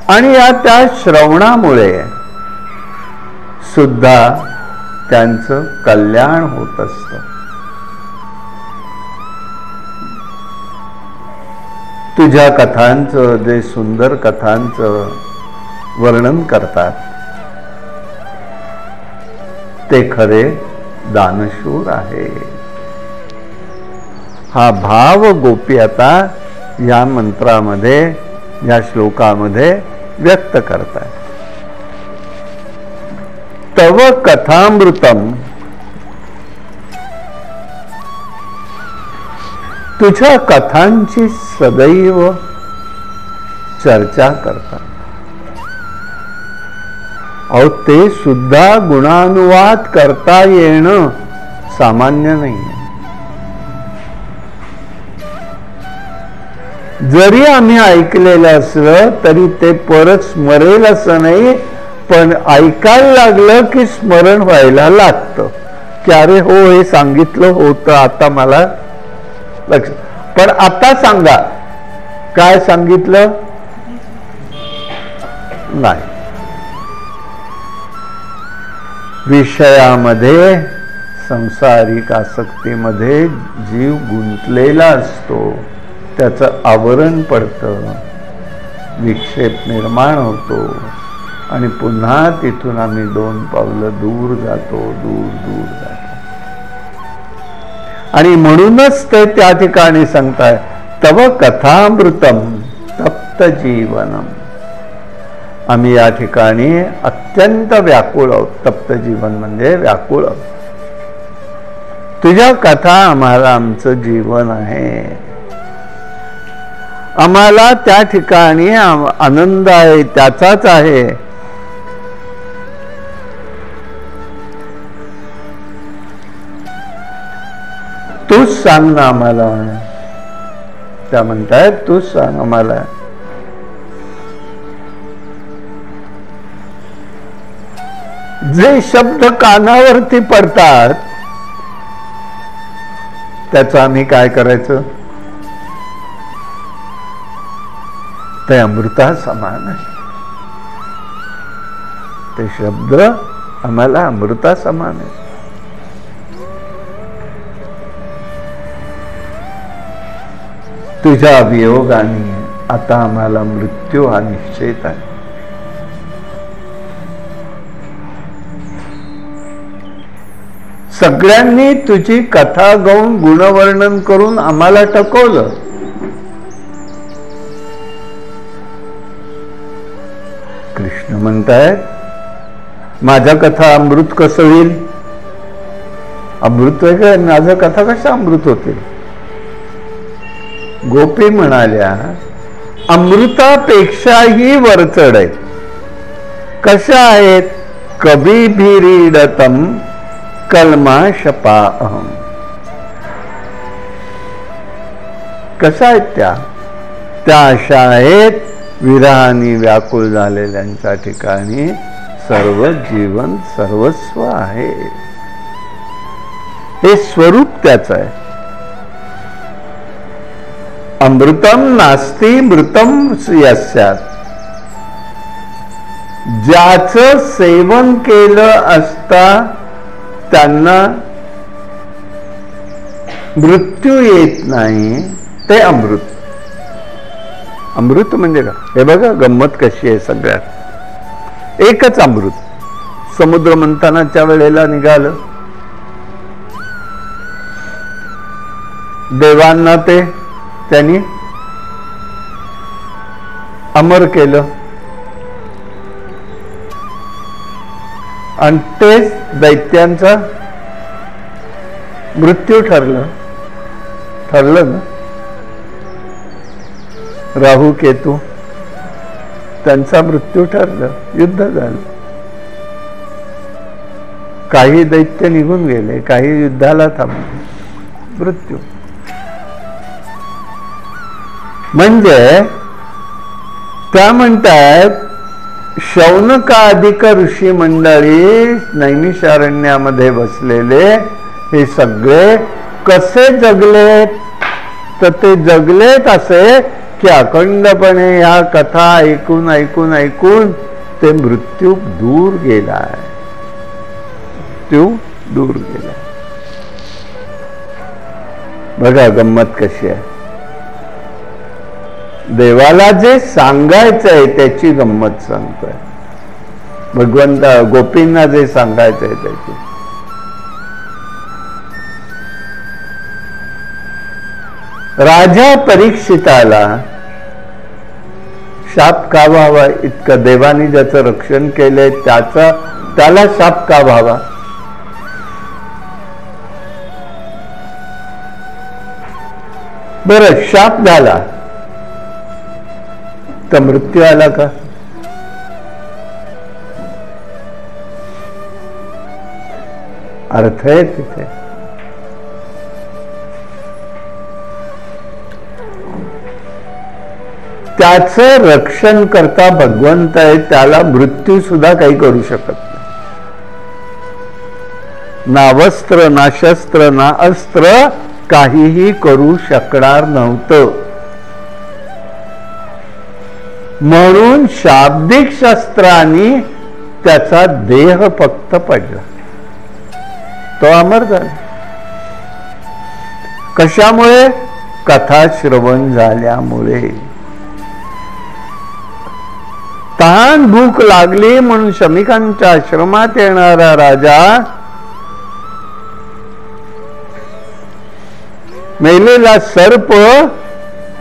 आणि या त्या श्रवणामुळे सुद्धा त्यांचं कल्याण होत असतं. तुझ्या कथांचं जे सुंदर कथांचं वर्णन करतात ते खरे दानशूर आहे. हा भाव गोपी आता या मंत्रामध्ये या श्लोकामध्ये व्यक्त करतात. तव कथामृतम, तुझ्या कथांची सदैव चर्चा करतात. अहो ते सुद्धा गुणानुवाद करता येणं सामान्य नाही. जरी आम्ही ऐकलेलं असलं तरी ते परत स्मरेल असं नाही, पण ऐकायला लागलं की स्मरण व्हायला लागतं की अरे हो हे सांगितलं होतं, आता मला लक्ष. पण आता सांगा काय सांगितलं नाही. विषयामध्ये संसारिक आसक्तीमध्ये जीव गुंतलेला असतो, त्याचं आवरण पडतं, विक्षेप निर्माण होतो आणि पुन्हा तिथून आम्ही 2 पावलं दूर जातो, दूर जातो. आणि म्हणूनच ते त्या ठिकाणी सांगताय, तव कथामृतम तप्त जीवनम. आम्ही या ठिकाणी अत्यंत व्याकुळ आहोत. तप्त जीवन म्हणजे व्याकुळ आहोत. तुझ्या कथा आम्हाला आमचं जीवन आहे. आम्हाला त्या ठिकाणी आनंद आहे, त्याचाच आहे. तूच सांग ना आम्हाला. त्या म्हणतायत तूच सांग आम्हाला. जे शब्द कानावरती पडतात त्याचं आम्ही काय करायचं? ते अमृता समान आहे. ते शब्द आम्हाला अमृता समान आहे. तुझ्या वियोगाने आता आम्हाला मृत्यू हा निश्चित आहे. सगळ्यांनी तुझी कथा गाऊन गुणवर्णन करून आम्हाला टकवलं. कृष्ण म्हणतायत, माझ्या कथा अमृत कसं होईल? अमृत वेगळं, माझं कथा कसं अमृत होतील? गोपी म्हणाल्या, अमृतापेक्षाही वरचढ आहेत. कशा आहेत? कविभिरीडतम कल्माशपाअहम. कशा आहेत त्या? त्या अशा आहेत, विरहाने व्याकुळ झालेल्यांच्या ठिकाणी सर्व जीवन सर्वस्व आहे. हे स्वरूप त्याचं आहे. अमृतम नास्ति मृतम यस्यात. ज्याचं सेवन केलं असता त्यांना मृत्यू येत नाही, ते अमृत. अमृत म्हणजे का? हे बघा गंमत कशी आहे. सगळ्यात एकच अमृत. समुद्र मंथनाच्या वेळेला निघालं, देवांना ते त्यांनी अमर केलं आणि तेच दैत्यांचा मृत्यू ठरलं ना. राहू केतू त्यांचा मृत्यू ठरलं, युद्ध झालं. काही दैत्य निघून गेले, काही युद्धाला थांबले, मृत्यू. म्हणजे त्या म्हणतात, शौनकाधिक ऋषी मंडळी नैमिषारण्यामध्ये बसलेले हे सगळे कसे जगलेत? तर ते जगलेत असे की अखंडपणे ह्या कथा ऐकून ऐकून ऐकून ते मृत्यू दूर गेलाय. मृत्यू दूर गेलाय. बघा गंमत कशी आहे. देवाला जे सांगायचंय त्याची गंमत सांगतोय. भगवंत गोपींना जे सांगायचंय त्याची. राजा परीक्षिताला शाप का व्हावा? इतकं देवानी ज्याचं रक्षण केलंय त्याला शाप का व्हावा? बरं, शाप झाला तर मृत्यू आला का? अर्थ आहे तिथे. त्याचं रक्षण करता भगवंत आहे, त्याला मृत्यू सुद्धा काही करू शकत नाही. ना वस्त्र ना शस्त्र ना अस्त्र काहीही करू शकणार नव्हतं. म्हणून शाब्दिक शस्त्रांनी त्याचा देह फक्त पडला, तो अमर झाला. कशामुळे? कथा श्रवण झाल्यामुळे. तहान भूक लागली म्हणून शमिकांच्या आश्रमात येणारा राजा मेलेला सर्प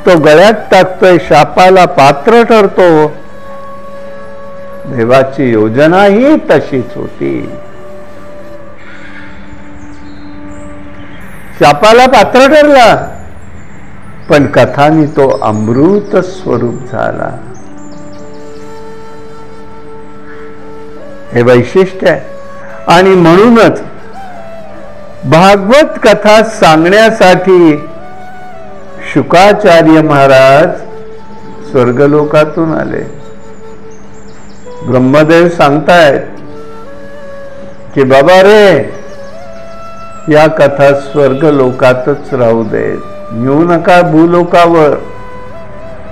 तो गळ्यात टाकतोय, शापाला पात्र ठरतो. देवाची योजना ही तशीच होती. शापाला पात्र ठरला, पण कथानी तो अमृत स्वरूप झाला. हे वैशिष्ट्य आहे. आणि म्हणूनच भागवत कथा सांगण्यासाठी शुकाचार्य महाराज स्वर्गलोकातून आले. ब्रह्मदेव सांगतायत की बाबा रे, या कथा स्वर्गलोकातच राहू देत, नेऊ नका भूलोकावर.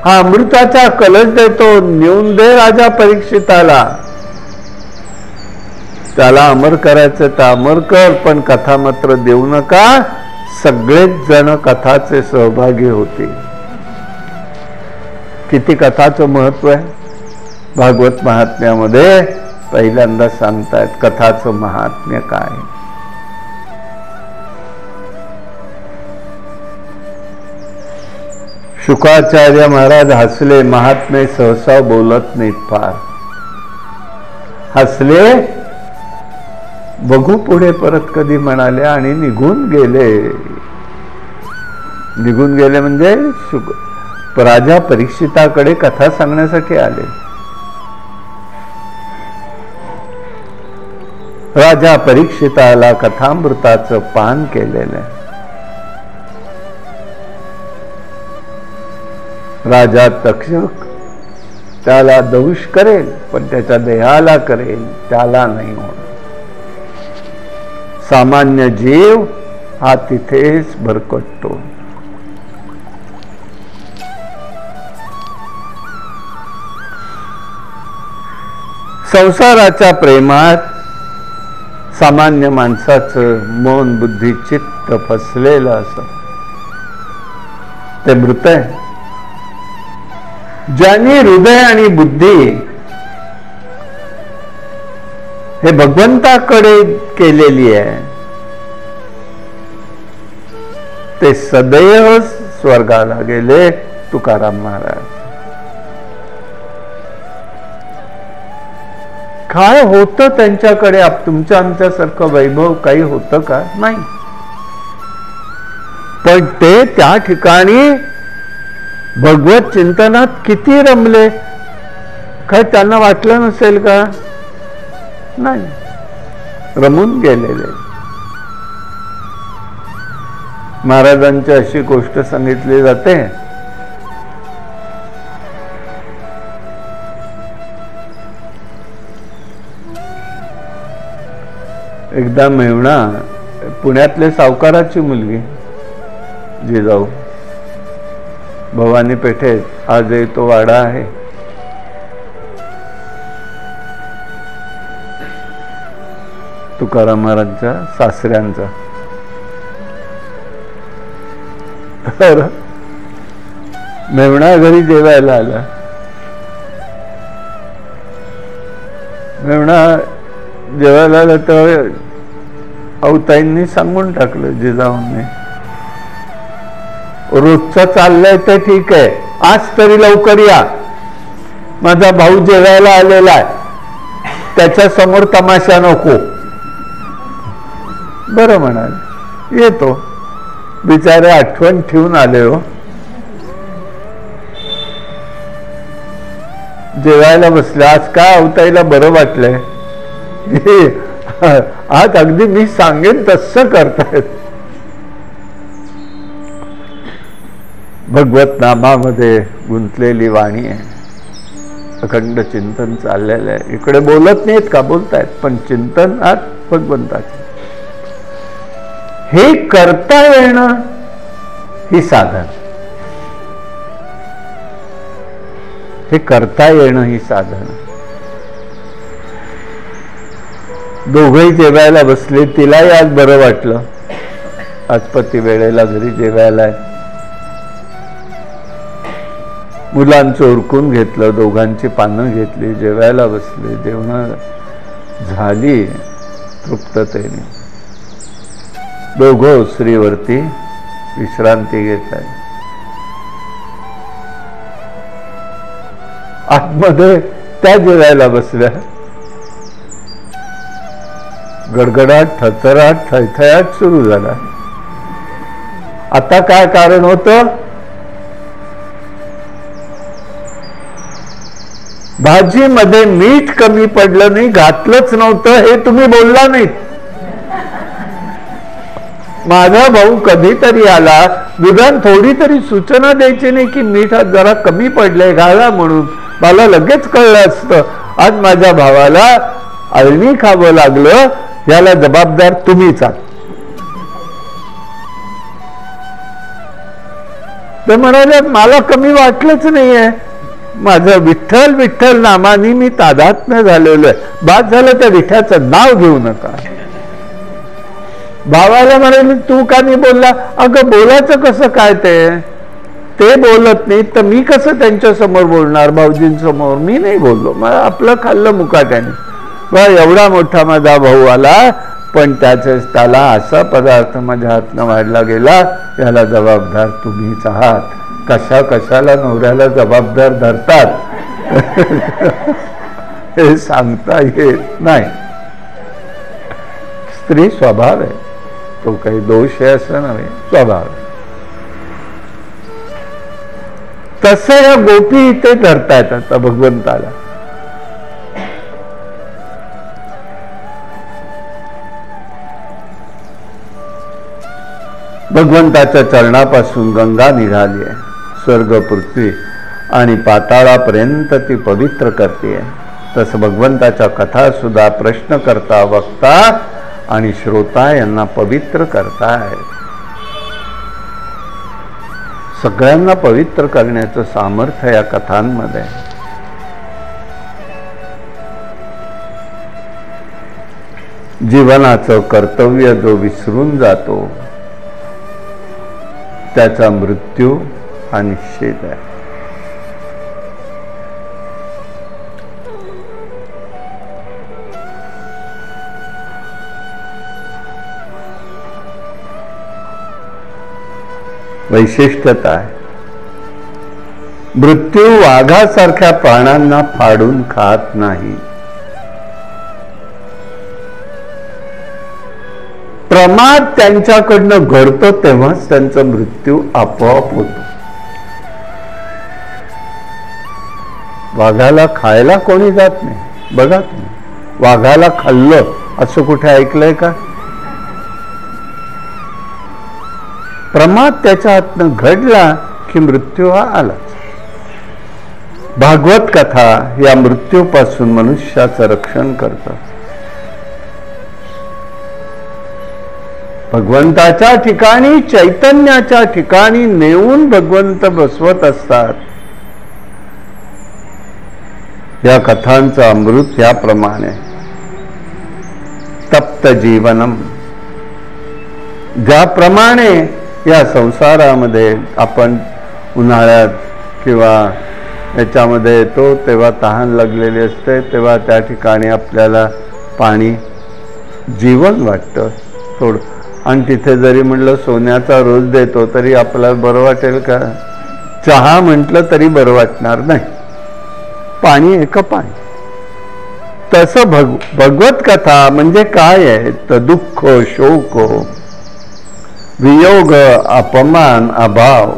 हा अमृताचा कलश देतो, नेऊन दे राजा परीक्षिताला. त्याला अमर करायचं तर अमर कर, पण कथा मात्र देऊ नका. सगळेच जण कथाचे सहभागी होते. किती कथाचं महत्व आहे भागवत महात्म्यामध्ये पहिल्यांदा सांगतायत. कथाचं महात्म्य काय? शुकाचार्य महाराज हसले. महात्मे सहसा बोलत नाहीत फार. हसले, बघू पुढे परत कधी म्हणाले, आणि निघून गेले. निघून गेले म्हणजे राजा परीक्षिताकडे कथा सांगण्यासाठी आले. राजा परीक्षिताला कथामृताचं पान केलेलं. राजा तक्षक त्याला दंश करेल, पण त्याच्या देहाला करेल, त्याला नाही होणार. सामान्य जीव हा तिथेच भरकटतो. संसाराच्या प्रेमात सामान्य माणसाचं मन, बुद्धी, चित्त फसलेलं असं ते मृत आहे. ज्यांनी हृदय आणि बुद्धी हे भगवंताकडे केलेली आहे, ते सदैव स्वर्गाला गेले. तुकाराम महाराज. काय होतं त्यांच्याकडे? तुमच्या आमच्यासारखं वैभव काही होतं का? नाही. पण ते त्या ठिकाणी भगवत चिंतनात किती रमले. काय त्यांना वाटलं नसेल का? नाही, रमून गेलेले. महाराजांची अशी गोष्ट सांगितली जाते. एकदा मेवणा, पुण्यातले सावकाराची मुलगी, जिजाऊ, भवानी पेठेत आजही तो वाडा आहे. तुकाराम महाराजांच्या सासऱ्यांचा. तर मेवणा घरी जेवायला आला. मेवणा जेवायला आला तर औताईंनी सांगून टाकलं जिजाऊंनी, रोजचं चाललंय ते ठीक आहे, आज तरी लवकर या, माझा भाऊ जेवायला आलेला आहे, त्याच्या समोर तमाशा नको. बरं म्हणाले, येतो. बिचारे आठवण ठेवून आले हो. जेवायला बसले. आज काय औताईला बरं वाटलंय, आज अगदी मी सांगेन तसं करतायत. भगवत नामामध्ये गुंतलेली वाणी आहे. अखंड चिंतन चाललेलं आहे. इकडे बोलत नाहीत का? बोलतायत, पण चिंतन आज भगवंताचे. हे करता येणं ही साधन. हे करता येणं ही साधन. दोघंही जेवायला बसले. तिलाही आज बरं वाटलं, आज पती वेळेला घरी जेवायला आहे. मुलांचं उरकून घेतलं, दोघांची पानं घेतली, जेवायला बसले. जेवण झाली तृप्ततेने. दोघं ओसरीवरती विश्रांती घेत आहे. आतमध्ये त्या जेवायला बसल्या. गडगडाट, थरथराट, थैथयाट सुरू झाला. आता काय कारण होतं? भाजीमध्ये मीठ कमी पडलं नाही, घातलंच नव्हतं हे तुम्ही बोलला नाहीत. माझा भाऊ कधीतरी आला, दुधान थोडी तरी सूचना द्यायची नाही की मीठ जरा कमी पडलंय, घाला म्हणून. मला लगेच कळलं असतं. आज माझ्या भावाला अळणी खावं लागलं, याला जबाबदार तुम्हीच आहात. ते म्हणाले मला कमी वाटलंच नाहीये, माझं विठ्ठल विठ्ठल नामानी मी तादात्म्य झालेलो आहे, बाद झालं त्या विठ्याचं नाव घेऊ नका. भावाला म्हणाले तू का नाही बोलला? अगं बोलायचं कसं काय? ते बोलत नाही तर मी कसं त्यांच्या समोर बोलणार? भाऊजींसमोर मी नाही बोललो, मला आपलं खाल्लं मुकाट्याने. बा एवढा मोठा माझा भाऊ आला, पण त्याला असा पदार्थ माझ्या हातनं वाढला गेला, याला जबाबदार तुम्हीच आहात. कशाला नवऱ्याला जबाबदार धरतात हे सांगता येत नाही. स्त्री स्वभाव आहे, तो काही दोष आहे असं नव्हे, स्वभाव. तसं या गोपी इथे धरतायत आता भगवंताला. भगवंताच्या चरणापासून गंगा निघाली आहे, स्वर्ग पृथ्वी आणि पाताळापर्यंत ती पवित्र करते. तसं भगवंताच्या कथा सुद्धा प्रश्नकर्ता, वक्ता आणि श्रोता यांना पवित्र करताय. सगळ्यांना पवित्र करण्याचं सामर्थ्य या कथांमध्ये. जीवनाचं कर्तव्य जो विसरून जातो त्याचा मृत्यू हा निश्चित आहे. वैशिष्ट्यता आहे. मृत्यू वाघासारख्या प्राण्यांना फाडून खात नाही. प्रमाद त्यांच्याकडनं घडतो तेव्हाच त्यांचा मृत्यू आपोआप होतो. वाघाला खायला कोणी जात नाही. बघा तुम्ही, वाघाला खाल्लं असं कुठे ऐकलंय का? प्रमाद त्याच्या हातनं घडला की मृत्यू हा आलाच. भागवत कथा या मृत्यूपासून मनुष्याचं रक्षण करतात. भगवंताच्या ठिकाणी, चैतन्याच्या ठिकाणी नेऊन भगवंत बसवत असतात. या कथांचं अमृत याप्रमाणे तप्त जीवनम. ज्याप्रमाणे या संसारामध्ये आपण उन्हाळ्यात किंवा याच्यामध्ये येतो तेव्हा तहान लागलेली असते, तेव्हा त्या ठिकाणी आपल्याला पाणी जीवन वाटतं थोडं. आणि तिथे जरी म्हणलं सोन्याचा रोज देतो तरी आपल्याला बरं वाटेल का? चहा म्हटलं तरी बरं वाटणार नाही. पाणी एक पाणी. तसं भगवत कथा म्हणजे काय आहे तर दुःख, शोक, वियोग, अपमान, अभाव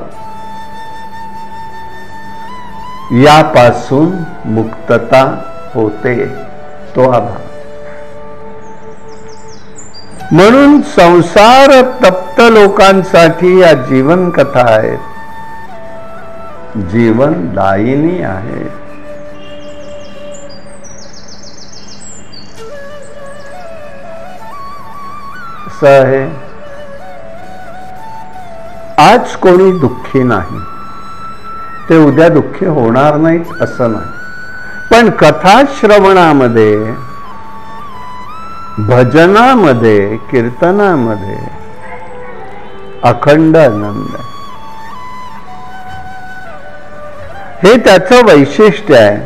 यापासून मुक्तता होते, तो अभाव. म्हणून संसार तप्त लोकांसाठी या जीवन कथा आहेत, जीवनदायिनी आहे. असं आहे. आज कोणी दुःखी नाही, ते उद्या दुःखी होणार नाहीत असं नाही. पण कथा श्रवणामध्ये भजनामध्ये कीर्तनामध्ये अखंड आनंद आहे. हे त्याचं वैशिष्ट्य आहे.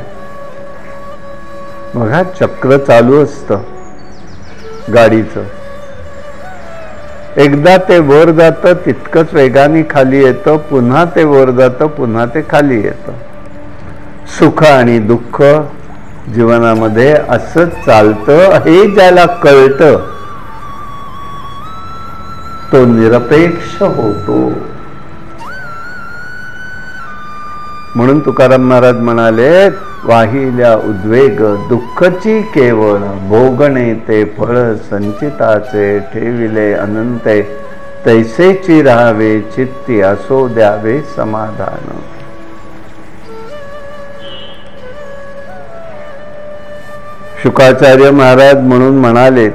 बघा चक्र चालू असतं गाडीचं, एकदा ते वर जातं तितकंच वेगाने खाली येतं, पुन्हा ते वर जातं पुन्हा ते खाली येतं. सुख आणि दुःख जीवनामध्ये असंच चालतं. हे ज्याला कळतं तो निरपेक्ष होतो. म्हणून तुकाराम महाराज म्हणाले, वाहिल्या उद्वेग दुःखची केवळ, भोगणे ते फळ संचिताचे, ठेविले अनंते तैसेची राहावे चित्ती, असो द्यावे समाधान. शुकाचार्य महाराज म्हणून म्हणाले,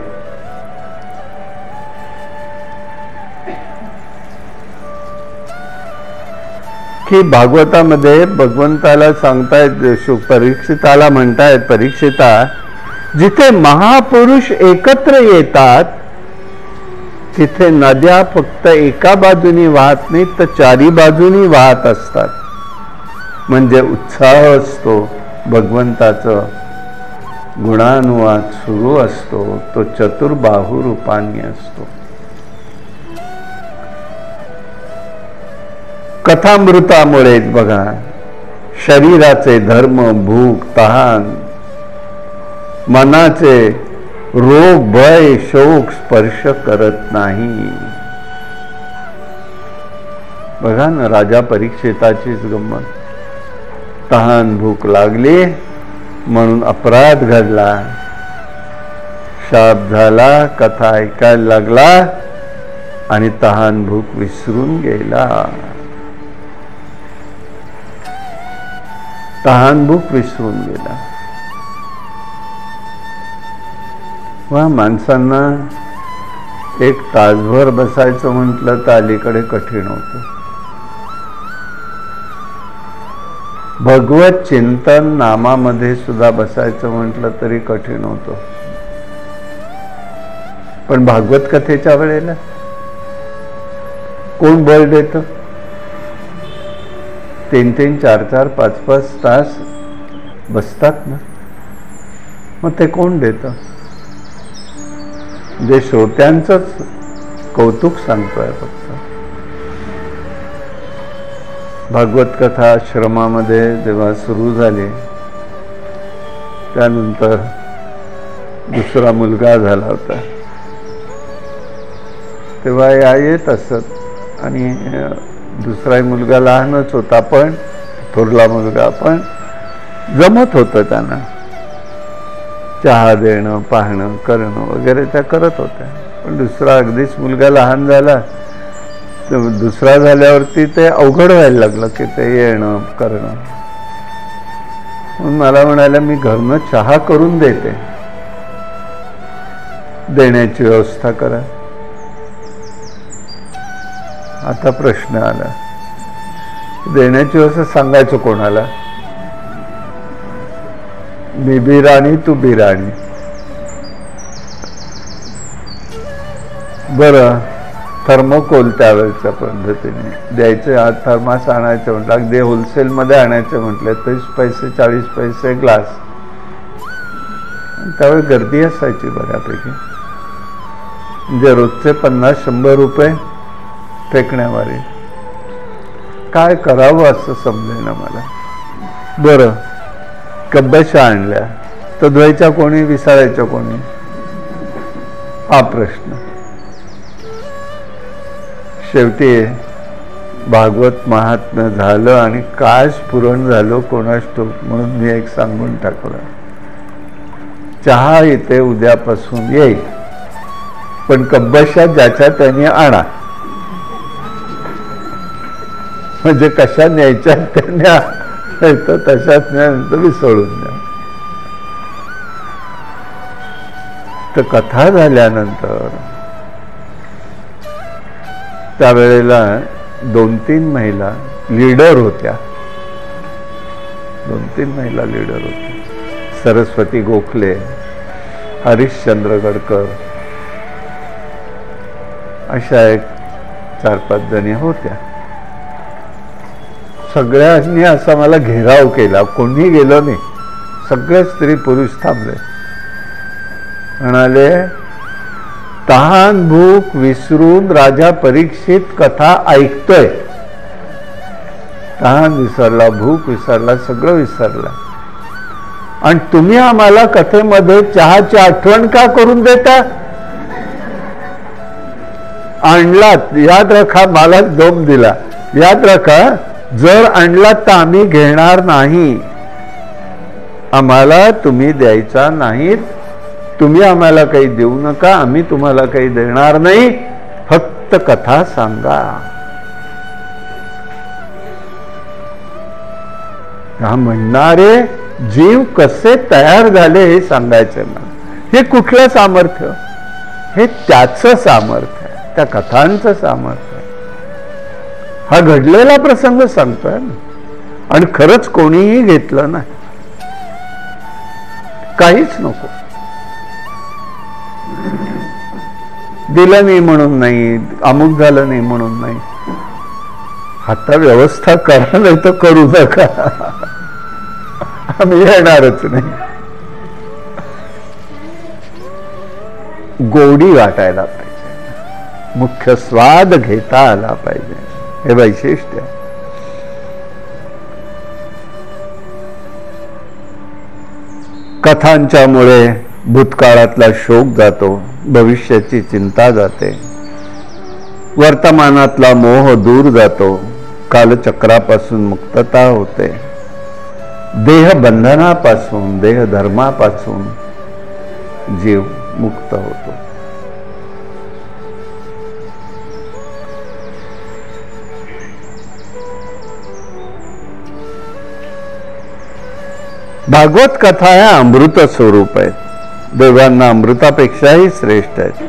की भागवतामध्ये भगवंताला सांगतायत, परीक्षिताला म्हणतायत, परीक्षिता जिथे महापुरुष एकत्र येतात तिथे नद्या फक्त एका बाजूनी वाहत नाहीत तर चारी बाजूनी वाहत असतात. म्हणजे उत्साह असतो, भगवंताचं गुणानुवाद सुरू असतो, तो चतुर्बाहू रूपाने असतो. कथामृतामुळेच बघा शरीराचे धर्म, भूक, तहान, मनाचे रोग, भय, शोक स्पर्श करत नाही. बघा ना राजा परीक्षिताचीच गंमत. तहान भूक लागली म्हणून अपराध घडला, शाप झाला, कथा ऐकायला लागला आणि तहान भूक विसरून गेला. तहान भूक विसरून गेला. वा माणसांना एक तासभर बसायचं म्हटलं तर अलीकडे कठीण होतं. भगवत चिंतन नामामध्ये सुद्धा बसायचं म्हटलं तरी कठीण होतं. पण भागवत कथेच्या वेळेला कोण बळ देतं? 3-3, 4-4, 5-5 तास बसतात ना, मग ते कोण देतं? जे श्रोत्यांचंच कौतुक सांगतोय फक्त. भागवत कथा आश्रमामध्ये जेव्हा सुरू झाली त्यानंतर दुसरा मुलगा झाला होता, तेव्हा या येत असत आणि दुसरा मुलगा लहानच होता, पण थोरला मुलगा पण जमत होतं त्यांना. चहा देणं, पाहणं, करणं वगैरे त्या करत होत्या. पण दुसरा अगदीच मुलगा लहान झाला, दुसरा झाल्यावरती ते अवघड व्हायला लागलं की ते येणं करणं. म्हणून मला म्हणाल्या, मी घरनं चहा करून देते, देण्याची व्यवस्था करा. आता प्रश्न आला, देण्याची व्यवस्था सांगायचं कोणाला? मी बिराणी, तू बिराणी. बरं, थर्मोकोल त्यावेळेच्या पद्धतीने द्यायचे. आज थर्मास आणायचं म्हटलं, अगदी होलसेलमध्ये आणायचं म्हटलं 30 पैसे 40 पैसे ग्लास. त्यावेळी गर्दी असायची बऱ्यापैकी, म्हणजे रोजचे 50-100 रुपये फेकण्यावारे. काय करावं असं समजेना मला. बरं, कब्बशा आणल्या तर धुवायच्या कोणी, विसाळायच्या कोणी, हा प्रश्न. शेवटी भागवत महात्म्य झालं आणि काय स्फुरण झालं कोणास ठाऊक. म्हणून मी एक सांगून टाकलं, चहा इथे उद्यापासून येईल, पण कब्बशा ज्याच्या त्याने आणा. म्हणजे कशा न्यायच्या त्या तर तशाच न्या, विसळून द्या. तर कथा झाल्यानंतर त्यावेळेला 2-3 महिला लीडर होत्या. 2-3 महिला लीडर होत्या. सरस्वती गोखले, हरिश्चंद्र गडकर अशा एक 4-5 जणी होत्या. सगळ्यांनी असा मला घेराव केला, कोणी गेलो नाही, सगळे स्त्री पुरुष थांबले. म्हणाले, तहान भूक विसरून राजा परीक्षित कथा ऐकतोय. तहान विसरला, भूक विसरला, सगळं विसरला, आणि तुम्ही आम्हाला कथेमध्ये चहाची आठवण का करून देता? आणलात, याद रखा, मला दम दिला, याद रखा, जर आणलात तर आम्ही घेणार नाही, आम्हाला तुम्ही द्यायचा नाहीत, तुम्ही आम्हाला काही देऊ नका, आम्ही तुम्हाला काही देणार नाही, फक्त कथा सांगा. हा म्हणणारे जीव कसे तयार झाले हे सांगायचं ना. हे कुठलं सामर्थ्य? हे त्याचं सामर्थ्य आहे, त्या कथांचं सामर्थ्य आहे. हा घडलेला प्रसंग सांगतोय ना, आणि खरंच कोणीही घेतलं नाही, काहीच नको. दिलं नाही म्हणून नाही, अमुक झालं नाही म्हणून नाही. आता व्यवस्था करा, नाही तर करू नका, आम्ही येणारच नाही. गोडी वाटायला पाहिजे, मुख्य स्वाद घेता आला पाहिजे, हे वैशिष्ट्य. कथांच्यामुळे भूतकाळातला शोक जातो, भविष्याची चिंता जाते, वर्तमानातला मोह दूर जातो, कालचक्रापासून मुक्तता होते, देह बंधनापासून, देह धर्मापासून जीव मुक्त होतो. भागवत कथा ह्या अमृत स्वरूप आहेत, देवांना अमृतापेक्षाही श्रेष्ठ आहेत.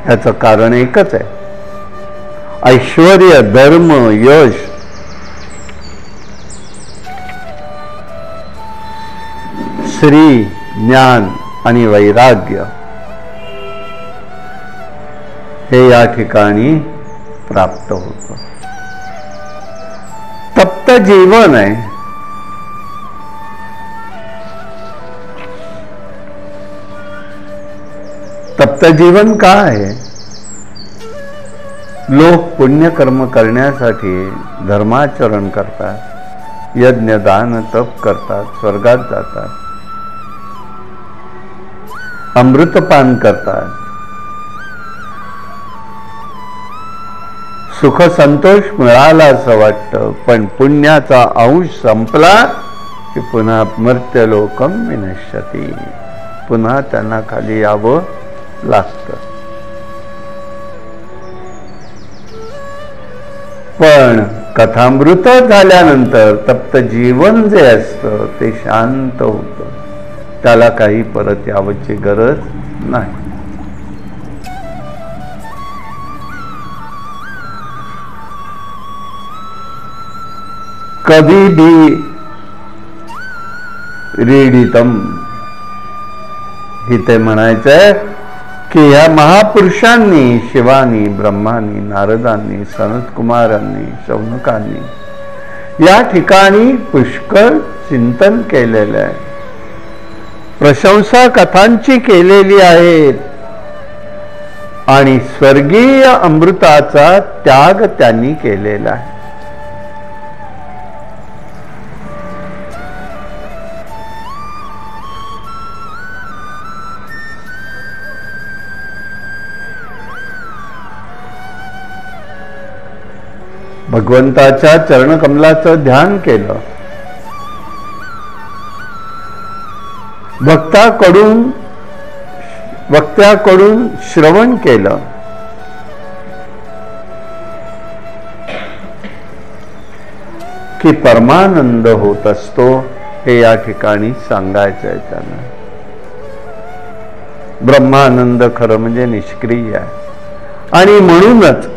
याचं कारण एकच आहे, ऐश्वर्य, धर्म, यश, श्री, ज्ञान आणि वैराग्य हे या ठिकाणी प्राप्त होतं. तप्त जीवन आहे. तप्त जीवन का आहे? लोक पुण्यकर्म करण्यासाठी धर्माचरण करतात, यज्ञ दान तप करतात, स्वर्गात जातात, अमृतपान करतात, सुख संतोष मिळाला असं वाटतं, पण पुण्याचा अंश संपला की पुन्हा मर्त्यलोकम विनश्यति, पुन्हा त्यांना खाली यावं लागतं. पण कथामृत झाल्यानंतर तप्त जीवन जे असतं ते शांत होतं, त्याला काही परत यावची गरज नाही. कधी भी रीडितम, इथे म्हणायचंय की या महापुरुषांनी, शिवानी, ब्रह्मानी, नारदांनी, सनत कुमारांनी, शौनकांनी या ठिकाणी पुष्कळ चिंतन केलेलं आहे, प्रशंसा कथांची केलेली आहेत, आणि स्वर्गीय अमृताचा त्याग त्यांनी केलेला आहे. भगवंताच्या चरणकमलाचं ध्यान केलं, वक्त्याकडून श्रवण केलं, की परमानंद होत असतो, हे या ठिकाणी सांगायचं आहे त्यांना. ब्रह्मानंद खरं म्हणजे निष्क्रिय आहे, आणि म्हणूनच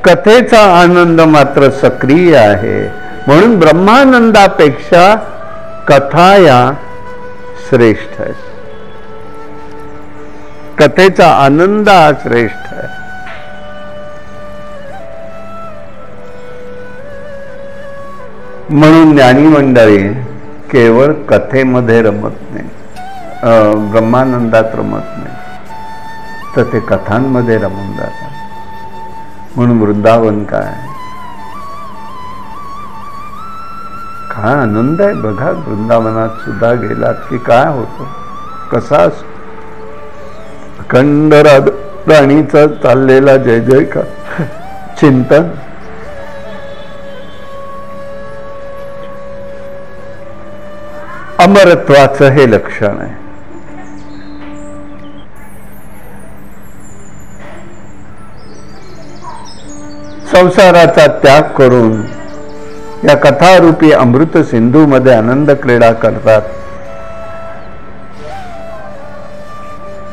कथेचा आनंद मात्र सक्रिय आहे. म्हणून ब्रह्मानंदापेक्षा कथा या श्रेष्ठ आहेत. कथेचा आनंद हा श्रेष्ठ आहे. म्हणून ज्ञानी मंडळी केवळ कथेमध्ये रमत नाही, ब्रह्मानंदात रमत नाही, तर ते कथांमध्ये रमून जातात. म्हणून वृंदावन काय आनंद आहे बघा. वृंदावनात सुद्धा गेलात की काय होतं, कसा असतो अखंड राणीचा चाललेला जय जयकार चिंतन. अमरत्वाचं हे लक्षण आहे. संसाराचा त्याग करून या कथारूपी अमृत सिंधू मध्ये आनंद क्रीडा करतात.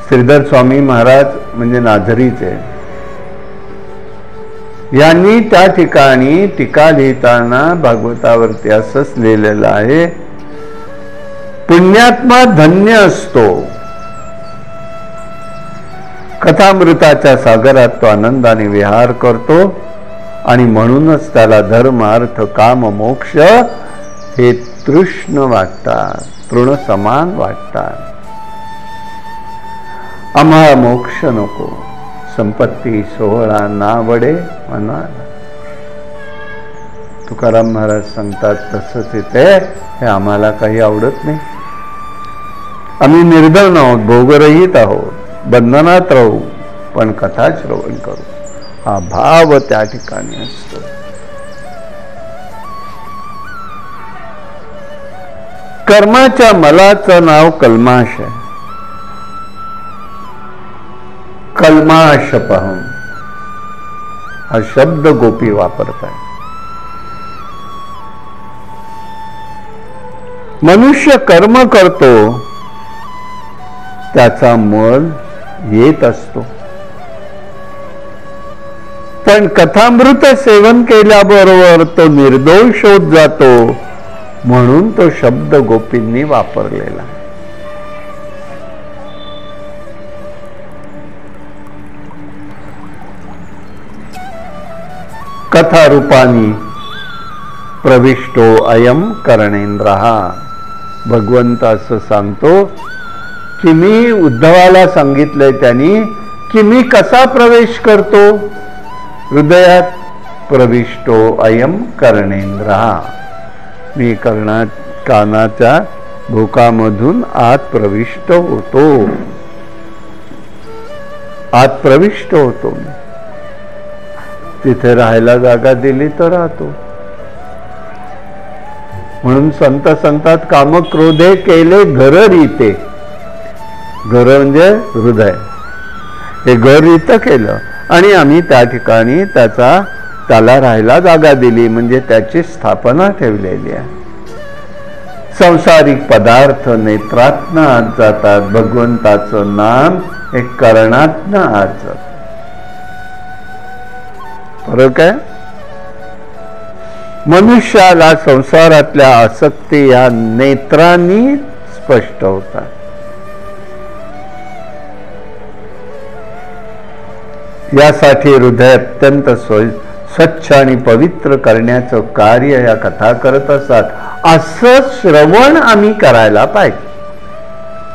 श्रीधर स्वामी महाराज म्हणजे नाझरीचे, यांनी त्या ठिकाणी टीका लिहिताना भागवतावरती असंच लिहिलेलं आहे, पुण्यात्मा धन्य असतो, कथामृताच्या सागरात तो आनंदाने विहार करतो आणि म्हणूनच त्याला धर्म अर्थ काम मोक्ष हे तृष्ण वाटतात, तृण समान वाटतात. आम्हाला मोक्ष नको, संपत्ती सोहळा नावडे म्हणा. तुकाराम महाराज सांगतात तसंच इथे हे आम्हाला काही आवडत नाही. आम्ही निर्धन आहोत, भोगरहित आहोत, बंधनात राहू, पण कथा श्रवण करू, हा भाव त्या ठिकाणी असतो. कर्माच्या मलाचं नाव कल्माश आहे. कल्माशपहम हा शब्द गोपी वापरताय. मनुष्य कर्म करतो त्याचा मल येत असतो, पण कथामृत सेवन केल्याबरोबर तो निर्दोष होत जातो, म्हणून तो शब्द गोपींनी वापरलेला. कथारूपानी प्रविष्टो अयम करणेंद्रहा. भगवंत असं सांगतो की मी उद्धवाला सांगितलंय त्यांनी की मी कसा प्रवेश करतो हृदयात. प्रविष्टो अयम करणेंद्रहा, मी कानाच्या भोकामधून आत प्रविष्ट होतो, आत प्रविष्ट होतो. मी तिथे राहायला जागा दिली तर राहतो. म्हणून संत संतात काम क्रोधे केले घर रीते. घर म्हणजे हृदय, हे घर रीत केलं आणि आम्ही त्या ठिकाणी त्याला राहायला जागा दिली, म्हणजे त्याची स्थापना ठेवलेली आहे. सांसारिक पदार्थ नेत्रातनं आत जातात, भगवंताचं नाम हे कर्णातनं आत जातं. फरक आहे. मनुष्याला संसारातल्या आसक्ती या नेत्रांनी स्पष्ट होतात. यासाठी हृदय अत्यंत स्वच्छ आणि पवित्र करण्याचं कार्य या कथा करत असतात. असं श्रवण आम्ही करायला पाहिजे.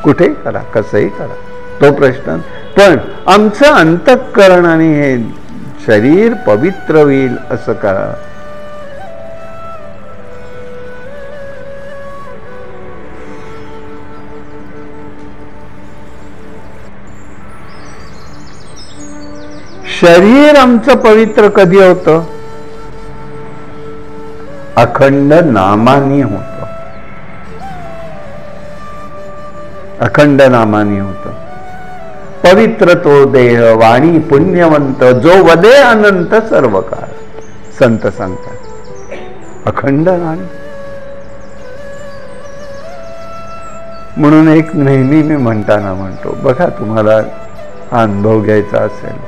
कुठे करा, कसंही करा, तो प्रश्न. पण आमचं अंतःकरण आणि हे शरीर पवित्र होईल असं करा. शरीर आमचं पवित्र कधी होतं? अखंड नामानी होतं, अखंड नामानी होतं. पवित्र तो देह वाणी पुण्यवंत जो वदे अनंत सर्व काळ. संत सांगतात अखंड वाणी. म्हणून एक नेहमी मी म्हणताना म्हणतो, बघा तुम्हाला हा अनुभव घ्यायचा असेल,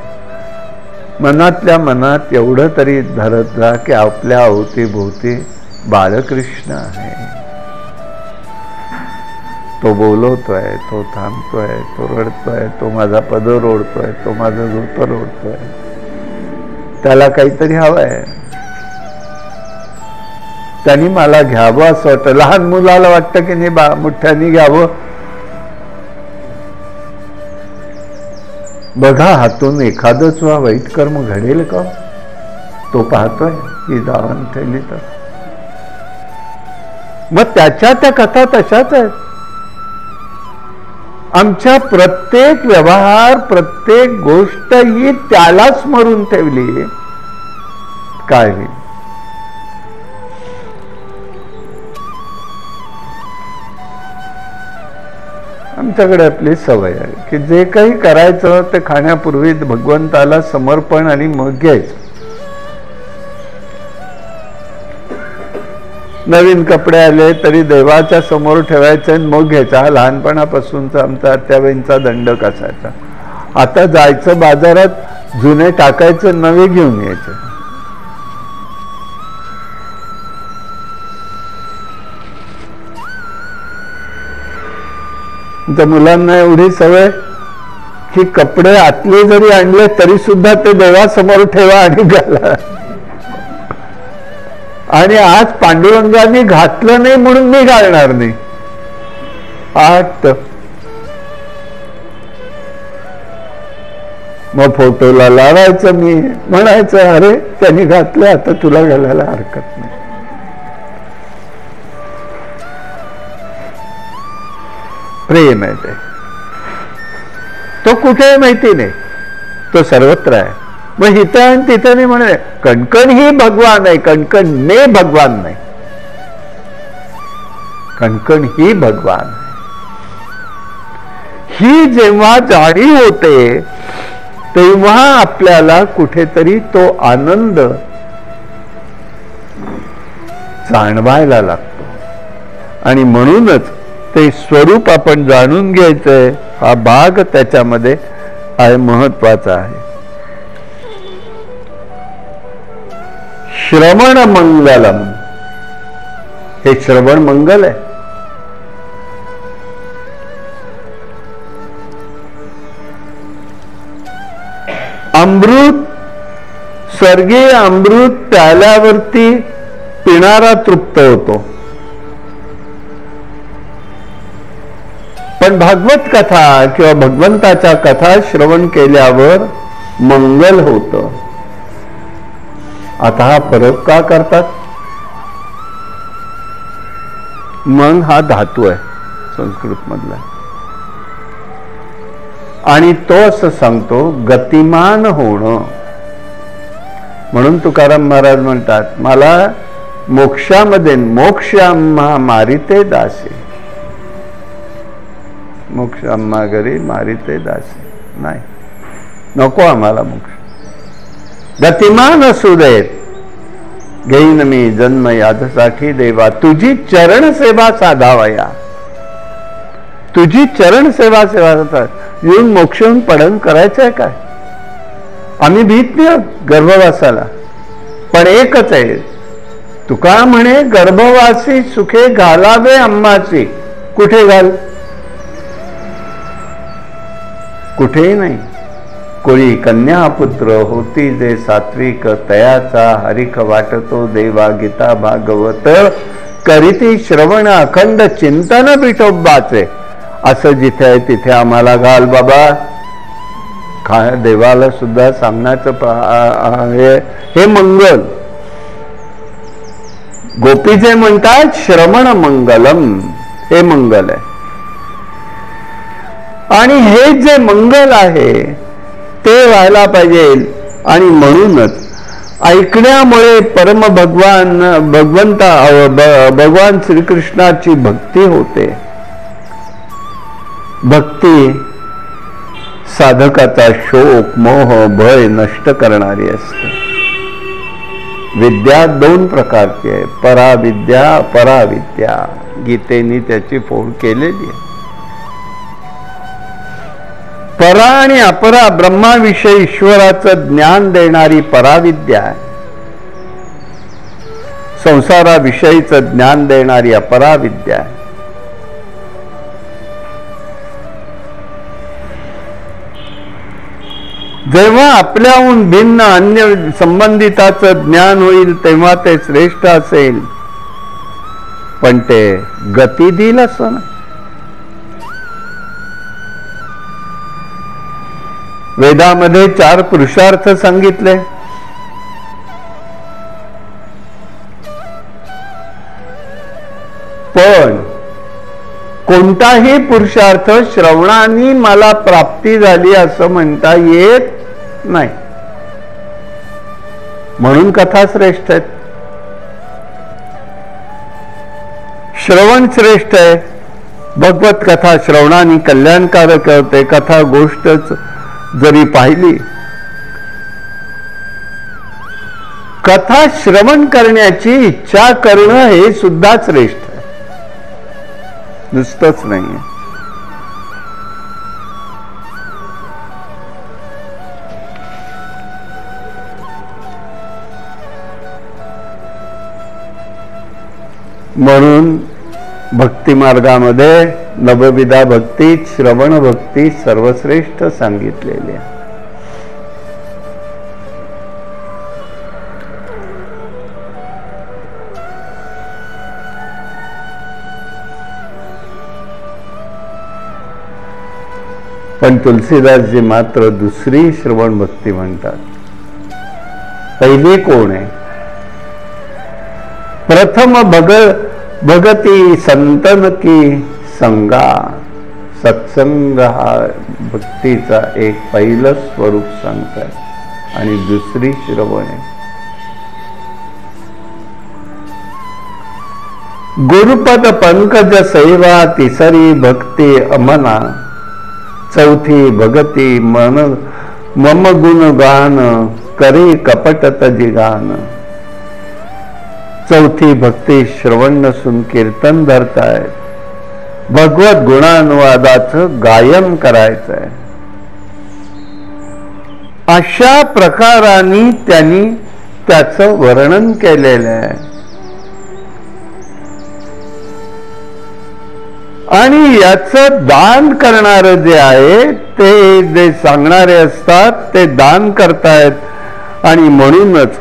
मनातल्या मनात एवढं तरी धरत जा की आपल्या अवतीभोवती बाळकृष्ण आहे. तो बोलवतोय, तो थांबतोय, तो रडतोय, तो माझा पदर ओढतोय, तो माझं धोतर ओढतोय. त्याला काहीतरी हवंय, त्यांनी मला घ्यावं असं वाटतं. लहान मुलाला वाटतं की नाही मोठ्यानी घ्यावं. बघा हातून एखादंच वाईट कर्म घडेल का? तो पाहतोय ही दावण ठेवली तर. मग त्याच्या त्या कथा तशाच आहेत. आमच्या प्रत्येक व्यवहार, प्रत्येक गोष्ट ही त्याला स्मरून ठेवली काय होईल? आमच्याकडे आपली सवय आहे की जे काही करायचं ते खाण्यापूर्वी भगवंताला समर्पण आणि मग घ्यायचं. नवीन कपडे आले तरी देवाच्या समोर ठेवायचे आणि मग घ्यायचा. हा लहानपणापासूनचा आमचा आत्याबाईंचा दंडक असायचा. आता जायचं बाजारात, जुने टाकायचं, नवे घेऊन यायचे. त्या मुलांना एवढी सवय की कपडे आतले जरी आणले तरी सुद्धा ते देवासमोर ठेवा आणि घाला. आणि आज पांडुरंगाने घातलं नाही म्हणून मी घालणार नाही. मग फोटोला लावायचं, मी म्हणायचं अरे त्यांनी घातलं, आता तुला घालायला हरकत नाही. प्रेम आहे ते. तो कुठे माहिती नाही, तो सर्वत्र आहे. मग इथं आणि तिथं नाही म्हणे. कणकण ही भगवान आहे, कणकण ने भगवान नाही. कणकण ही भगवान आहे. ही जेव्हा जाणीव होते तेव्हा आपल्याला कुठेतरी तो आनंद जाणवायला लागतो. आणि म्हणूनच ते स्वरूप आपण जाणून घ्यायचंय. हा भाग त्याच्यामध्ये आहे, महत्वाचा आहे. श्रवण मंगलम, हे श्रवण मंगल आहे. अमृत, स्वर्गीय अमृत प्याल्यावरती पिणारा तृप्त होतो. पण भागवत कथा किंवा भगवंताच्या कथा श्रवण केल्यावर मंगल होतं. आता हा फरक का करतात? मन हा धातू आहे संस्कृत मधला, आणि तो असं सांगतो गतिमान होणं. म्हणून तुकाराम महाराज म्हणतात मला मोक्षामध्ये मोक्ष आम्हा मारिते दासे. मोक्ष आम्हा घरी मारिते दासे नाही, नको आम्हाला मोक्ष. गतिमान असू देत, घेईन मी जन्म यादसाठी देवा. तुझी चरण सेवा साधावया. तुझी चरण सेवा येऊन मोक्ष पडण करायचंय काय? आम्ही भीत नाही गर्भवासाला, पण एकच आहे. तुका म्हणे गर्भवासी सुखे घालावे अम्माची. कुठे घाल? कुठेही नाही. कोळी कन्या पुत्र होती जे सात्विक, तयाचा हरिख वाटतो देवा. गीता भागवत करीती श्रवण अखंड चिंतन विठोबाचे. असं जिथे आहे तिथे आम्हाला घाल बाबा. देवाला सुद्धा सांगण्याचं हे मंगल. गोपीचे म्हणतात श्रवण मंगलम, हे मंगल आहे. आणि हे जे मंगल आहे ते व्हायला पाहिजे. आणि म्हणूनच ऐकण्यामुळे परम भगवान श्रीकृष्णाची भक्ती होते. भक्ती साधकाचा शोक मोह भय नष्ट करणारी असते. विद्या दोन प्रकारची आहे, पराविद्या अपराविद्या. गीतेनी त्याची फोड केलेली आहे. परा आणि अपरा, ब्रह्माविषयी ईश्वराचं ज्ञान देणारी पराविद्या आहे. संसाराविषयीचं ज्ञान देणारी अपराविद्या आहे. जेव्हा आपल्याहून भिन्न अन्य संबंधिताचं ज्ञान होईल तेव्हा ते श्रेष्ठ असेल, पण ते गती देईल असं नाही. वेदामध्ये 4 पुरुषार्थ सांगितले. पण कोणताही पुरुषार्थ श्रवणाने मला प्राप्ती झाली असं म्हणता येत नाही. म्हणून कथा श्रेष्ठ आहेत. श्रवण श्रेष्ठ आहे. भगवत कथा श्रवणाने कल्याणकारक होते. कथा गोष्टच जरी पाहिली, कथा श्रवण करण्याची इच्छा करणं हे सुद्धा श्रेष्ठ आहे, नुसतंच नाहीये. म्हणून भक्ती मार्गामध्ये नवविधा भक्तीत श्रवण भक्ती सर्वश्रेष्ठ सांगितलेली आहे. पण तुलसीदासजी मात्र दुसरी श्रवण भक्ती म्हणतात. पहिली कोण आहे? प्रथम भगती संतन की संगा. सत्संग हा भक्तीचा एक पहिलं स्वरूप सांगतात आणि दुसरी श्रवण आहे. गुरुपद पंकज सेवा तिसरी भक्ती अमना. चौथी भगती मन मम गुण गान करी कपट तजी गान. चौथी भक्ती श्रवण नसून कीर्तन धरतायत. भगवत गुणानुवादाचं गायन करायचंय. अशा प्रकाराने त्यांनी त्याचं वर्णन केलेलं आहे. आणि याचं दान करणारं जे आहे ते जे सांगणारे असतात ते दान करतायत. आणि म्हणूनच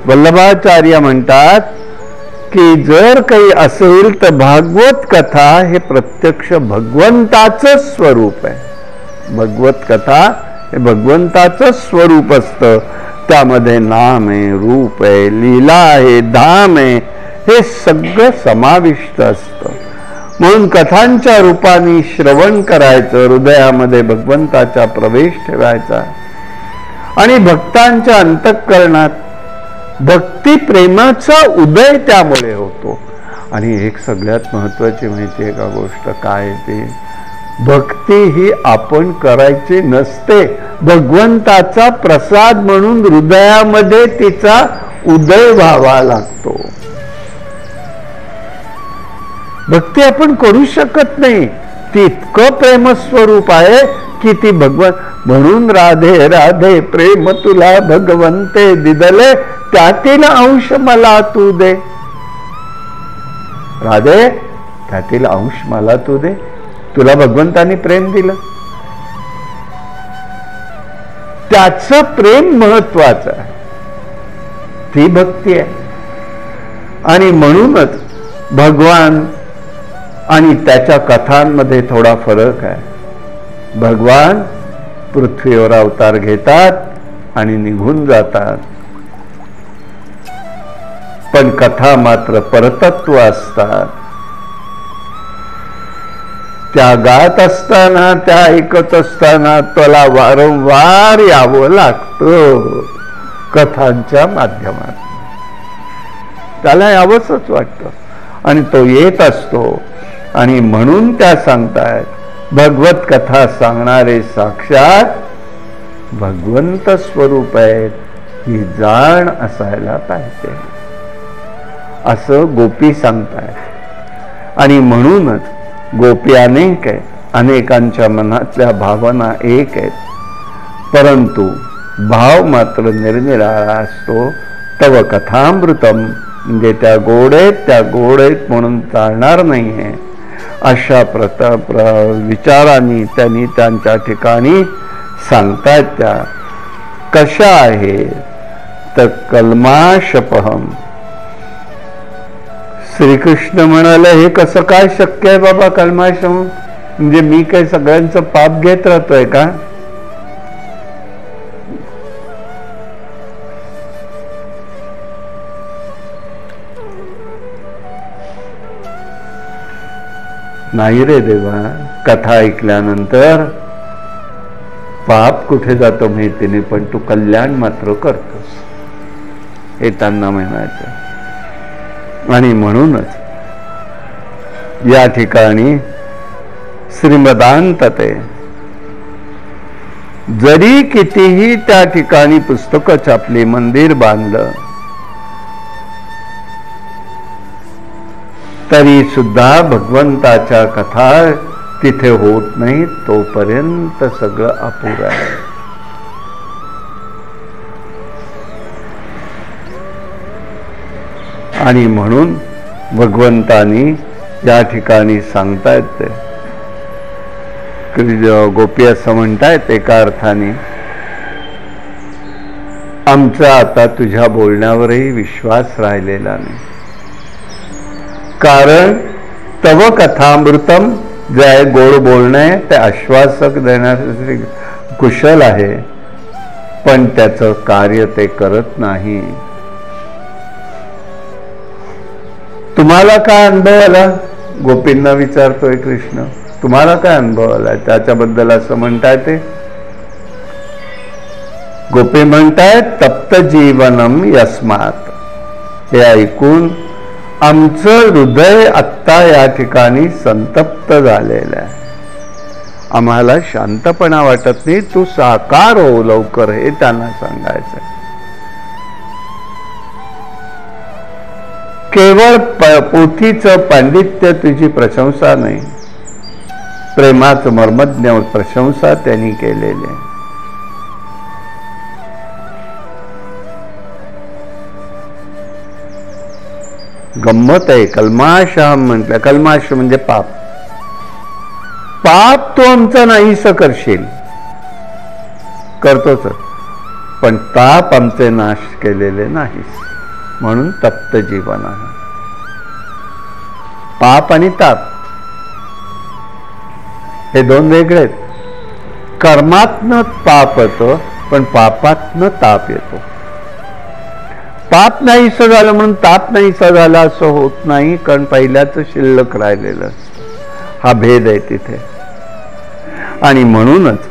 वल्लभाचार्य म्हणतात की जर काही असेल तर भागवत कथा हे प्रत्यक्ष भगवंताचं स्वरूप आहे. भगवत कथा हे भगवंताचं स्वरूप असतं. त्यामध्ये नाम आहे, रूप आहे, लीला आहे, धाम आहे, हे सगळं समाविष्ट असतं. म्हणून कथांच्या रूपाने श्रवण करायचं, हृदयामध्ये भगवंताचा प्रवेश ठेवायचा आणि भक्तांच्या अंतःकरणात भक्ती प्रेमाचा उदय त्यामुळे होतो. आणि एक सगळ्यात महत्वाची माहिती आहे का गोष्ट काय ते, भक्ती ही आपण करायची नसते. भगवंताचा प्रसाद म्हणून हृदयामध्ये तिचा उदय व्हावा लागतो. भक्ती आपण करू शकत नाही. ती इतकं प्रेमस्वरूप आहे की ती भगवंत. म्हणून राधे राधे प्रेम तुला भगवंते दिदले त्यातील अंश मला तू दे. राधे त्यातील अंश मला तू दे. तुला भगवंतानी प्रेम दिलं, त्याचं प्रेम महत्वाचं आहे. ती भक्ती आहे. आणि म्हणूनच भगवान आणि त्याच्या कथांमध्ये थोडा फरक आहे. भगवान पृथ्वीवर अवतार घेतात आणि निघून जातात, पण कथा मात्र परतत्व असतात. त्या गात असताना, त्या ऐकत असताना त्याला वारंवार यावं लागतं. कथांच्या माध्यमात त्याला यावंच वाटतं आणि तो येत असतो. आणि म्हणून त्या सांगतायत भगवत कथा सांगणारे साक्षात भगवंत स्वरूप आहेत, ही जाण असायला पाहिजे असं गोपी सांगतायत. आणि म्हणूनच गोपी अनेक आहेत, अनेकांच्या मनातल्या भावना एक आहेत, परंतु भाव मात्र निरनिराळा असतो. तव कथामृतम म्हणजे त्या गोडेत म्हणून चालणार नाहीये. अशा विचारांनी त्यांनी त्यांच्या ठिकाणी सांगतायत त्या कशा आहेत तर कल्माशपहम. श्रीकृष्ण म्हणाले हे कसं काय शक्य आहे बाबा कल्माशम, म्हणजे मी काय सगळ्यांचं पाप घेत राहतोय का? नाही रे देवा, कथा ऐकल्यानंतर पाप कुठे जातो माहिती नाही, पण तू कल्याण मात्र करतोस हे त्यांना म्हणायचं. आणि म्हणूनच या ठिकाणी श्रीमदांतते जरी कितीही त्या ठिकाणी पुस्तकं छापली, मंदिर बांधलं, तरी सुद्धा भगवंताच्या कथा तिथे होत नाही, तोपर्यंत सगळं अपुरं आहे. आणि म्हणून भगवंतानी या ठिकाणी सांगतायत ते गोपी असं म्हणतायत एका अर्थाने, आमचा आता तुझ्या बोलण्यावरही विश्वास राहिलेला नाही, कारण तव कथामृतम जे आहे गोड बोलणे ते आश्वासक देण्यासाठी कुशल आहे, पण त्याचं कार्य ते करत नाही. तुम्हाला काय अनुभव आला? गोपींना विचारतोय कृष्ण, तुम्हाला काय अनुभव आला? त्याच्याबद्दल असं म्हणताय ते गोपी म्हणतायत तप्त जीवनम यस्मात. हे ऐकून आमचं हृदय आत्ता या ठिकाणी संतप्त झालेलं आहे, आम्हाला शांतपणा वाटत नाही, तू साकार हो लवकर, हे त्यांना सांगायचं. केवळ पोथीचं पांडित्य तुझी प्रशंसा नाही, प्रेमाचं मर्मज्ञ प्रशंसा त्यांनी केलेली आहे. गंमत आहे. कल्माशहम म्हटलं, कल्माश म्हणजे पाप. पाप तो आमचं नाहीसं करशील, करतोच, पण ताप आमचे नाश केलेले नाहीस, म्हणून तप्त जीवन आहे. पाप आणि ताप हे दोन वेगळे आहेत. कर्मातनं पाप येतो, पण पापातनं ताप येतो. पाप नाहीसं झालं म्हणून ताप नाहीसा झाला असं होत नाही, कारण पहिल्याच शिल्लक राहिलेलं असतं. हा भेद आहे तिथे. आणि म्हणूनच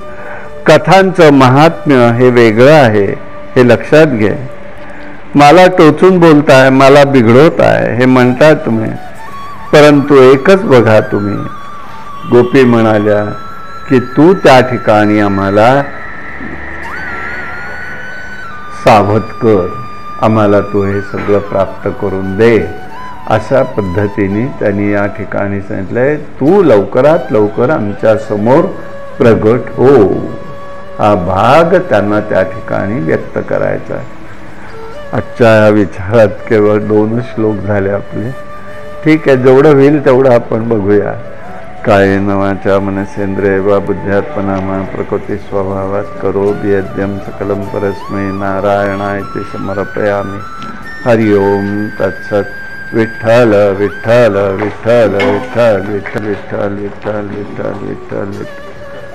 कथांचं महात्म्य हे वेगळं आहे, हे लक्षात घे. मला टोचून बोलताय, मला बिघडवताय हे म्हणताय तुम्ही, परंतु एकच बघा तुम्ही, गोपी म्हणाल्या की तू त्या ठिकाणी आम्हाला सावध कर, आम्हाला तू हे सगळं प्राप्त करून दे. अशा पद्धतीने त्यांनी या ठिकाणी सांगितलंय, तू लवकरात लवकर आमच्या समोर प्रगट हो. हा भाग त्यांना त्या ठिकाणी व्यक्त करायचा आहे. आजच्या या विचारात केवळ 2 श्लोक झाले आपले. ठीक आहे, जेवढं होईल तेवढं आपण बघूया. काय नवाच्या मनसेंद्रिय वा बुद्ध्यात्मना प्रकृती स्वभावात करोमि यद्यं सकलं परस्मै नारायणाय समर्पयामि. हरि ओम तत्सत्. विठ्ठल विठ्ठल विठ्ठल विठ्ठल विठ्ठल विठ्ठल विठ्ठल विठ्ठल विठ्ठल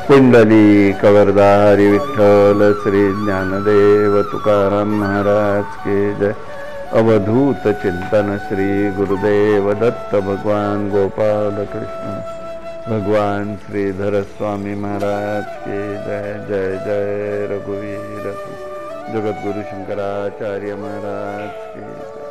कुंडली कवरदारी विठ्ठल. श्री ज्ञानदेव तुकाराम महाराज के जय. अवधूत चिंतन श्री गुरुदेव दत्त भगवान गोपाल कृष्ण भगवान श्रीधर स्वामी महाराज के जय. जय जय रघुवीर जगद्गुरु शंकराचार्य महाराज के जय.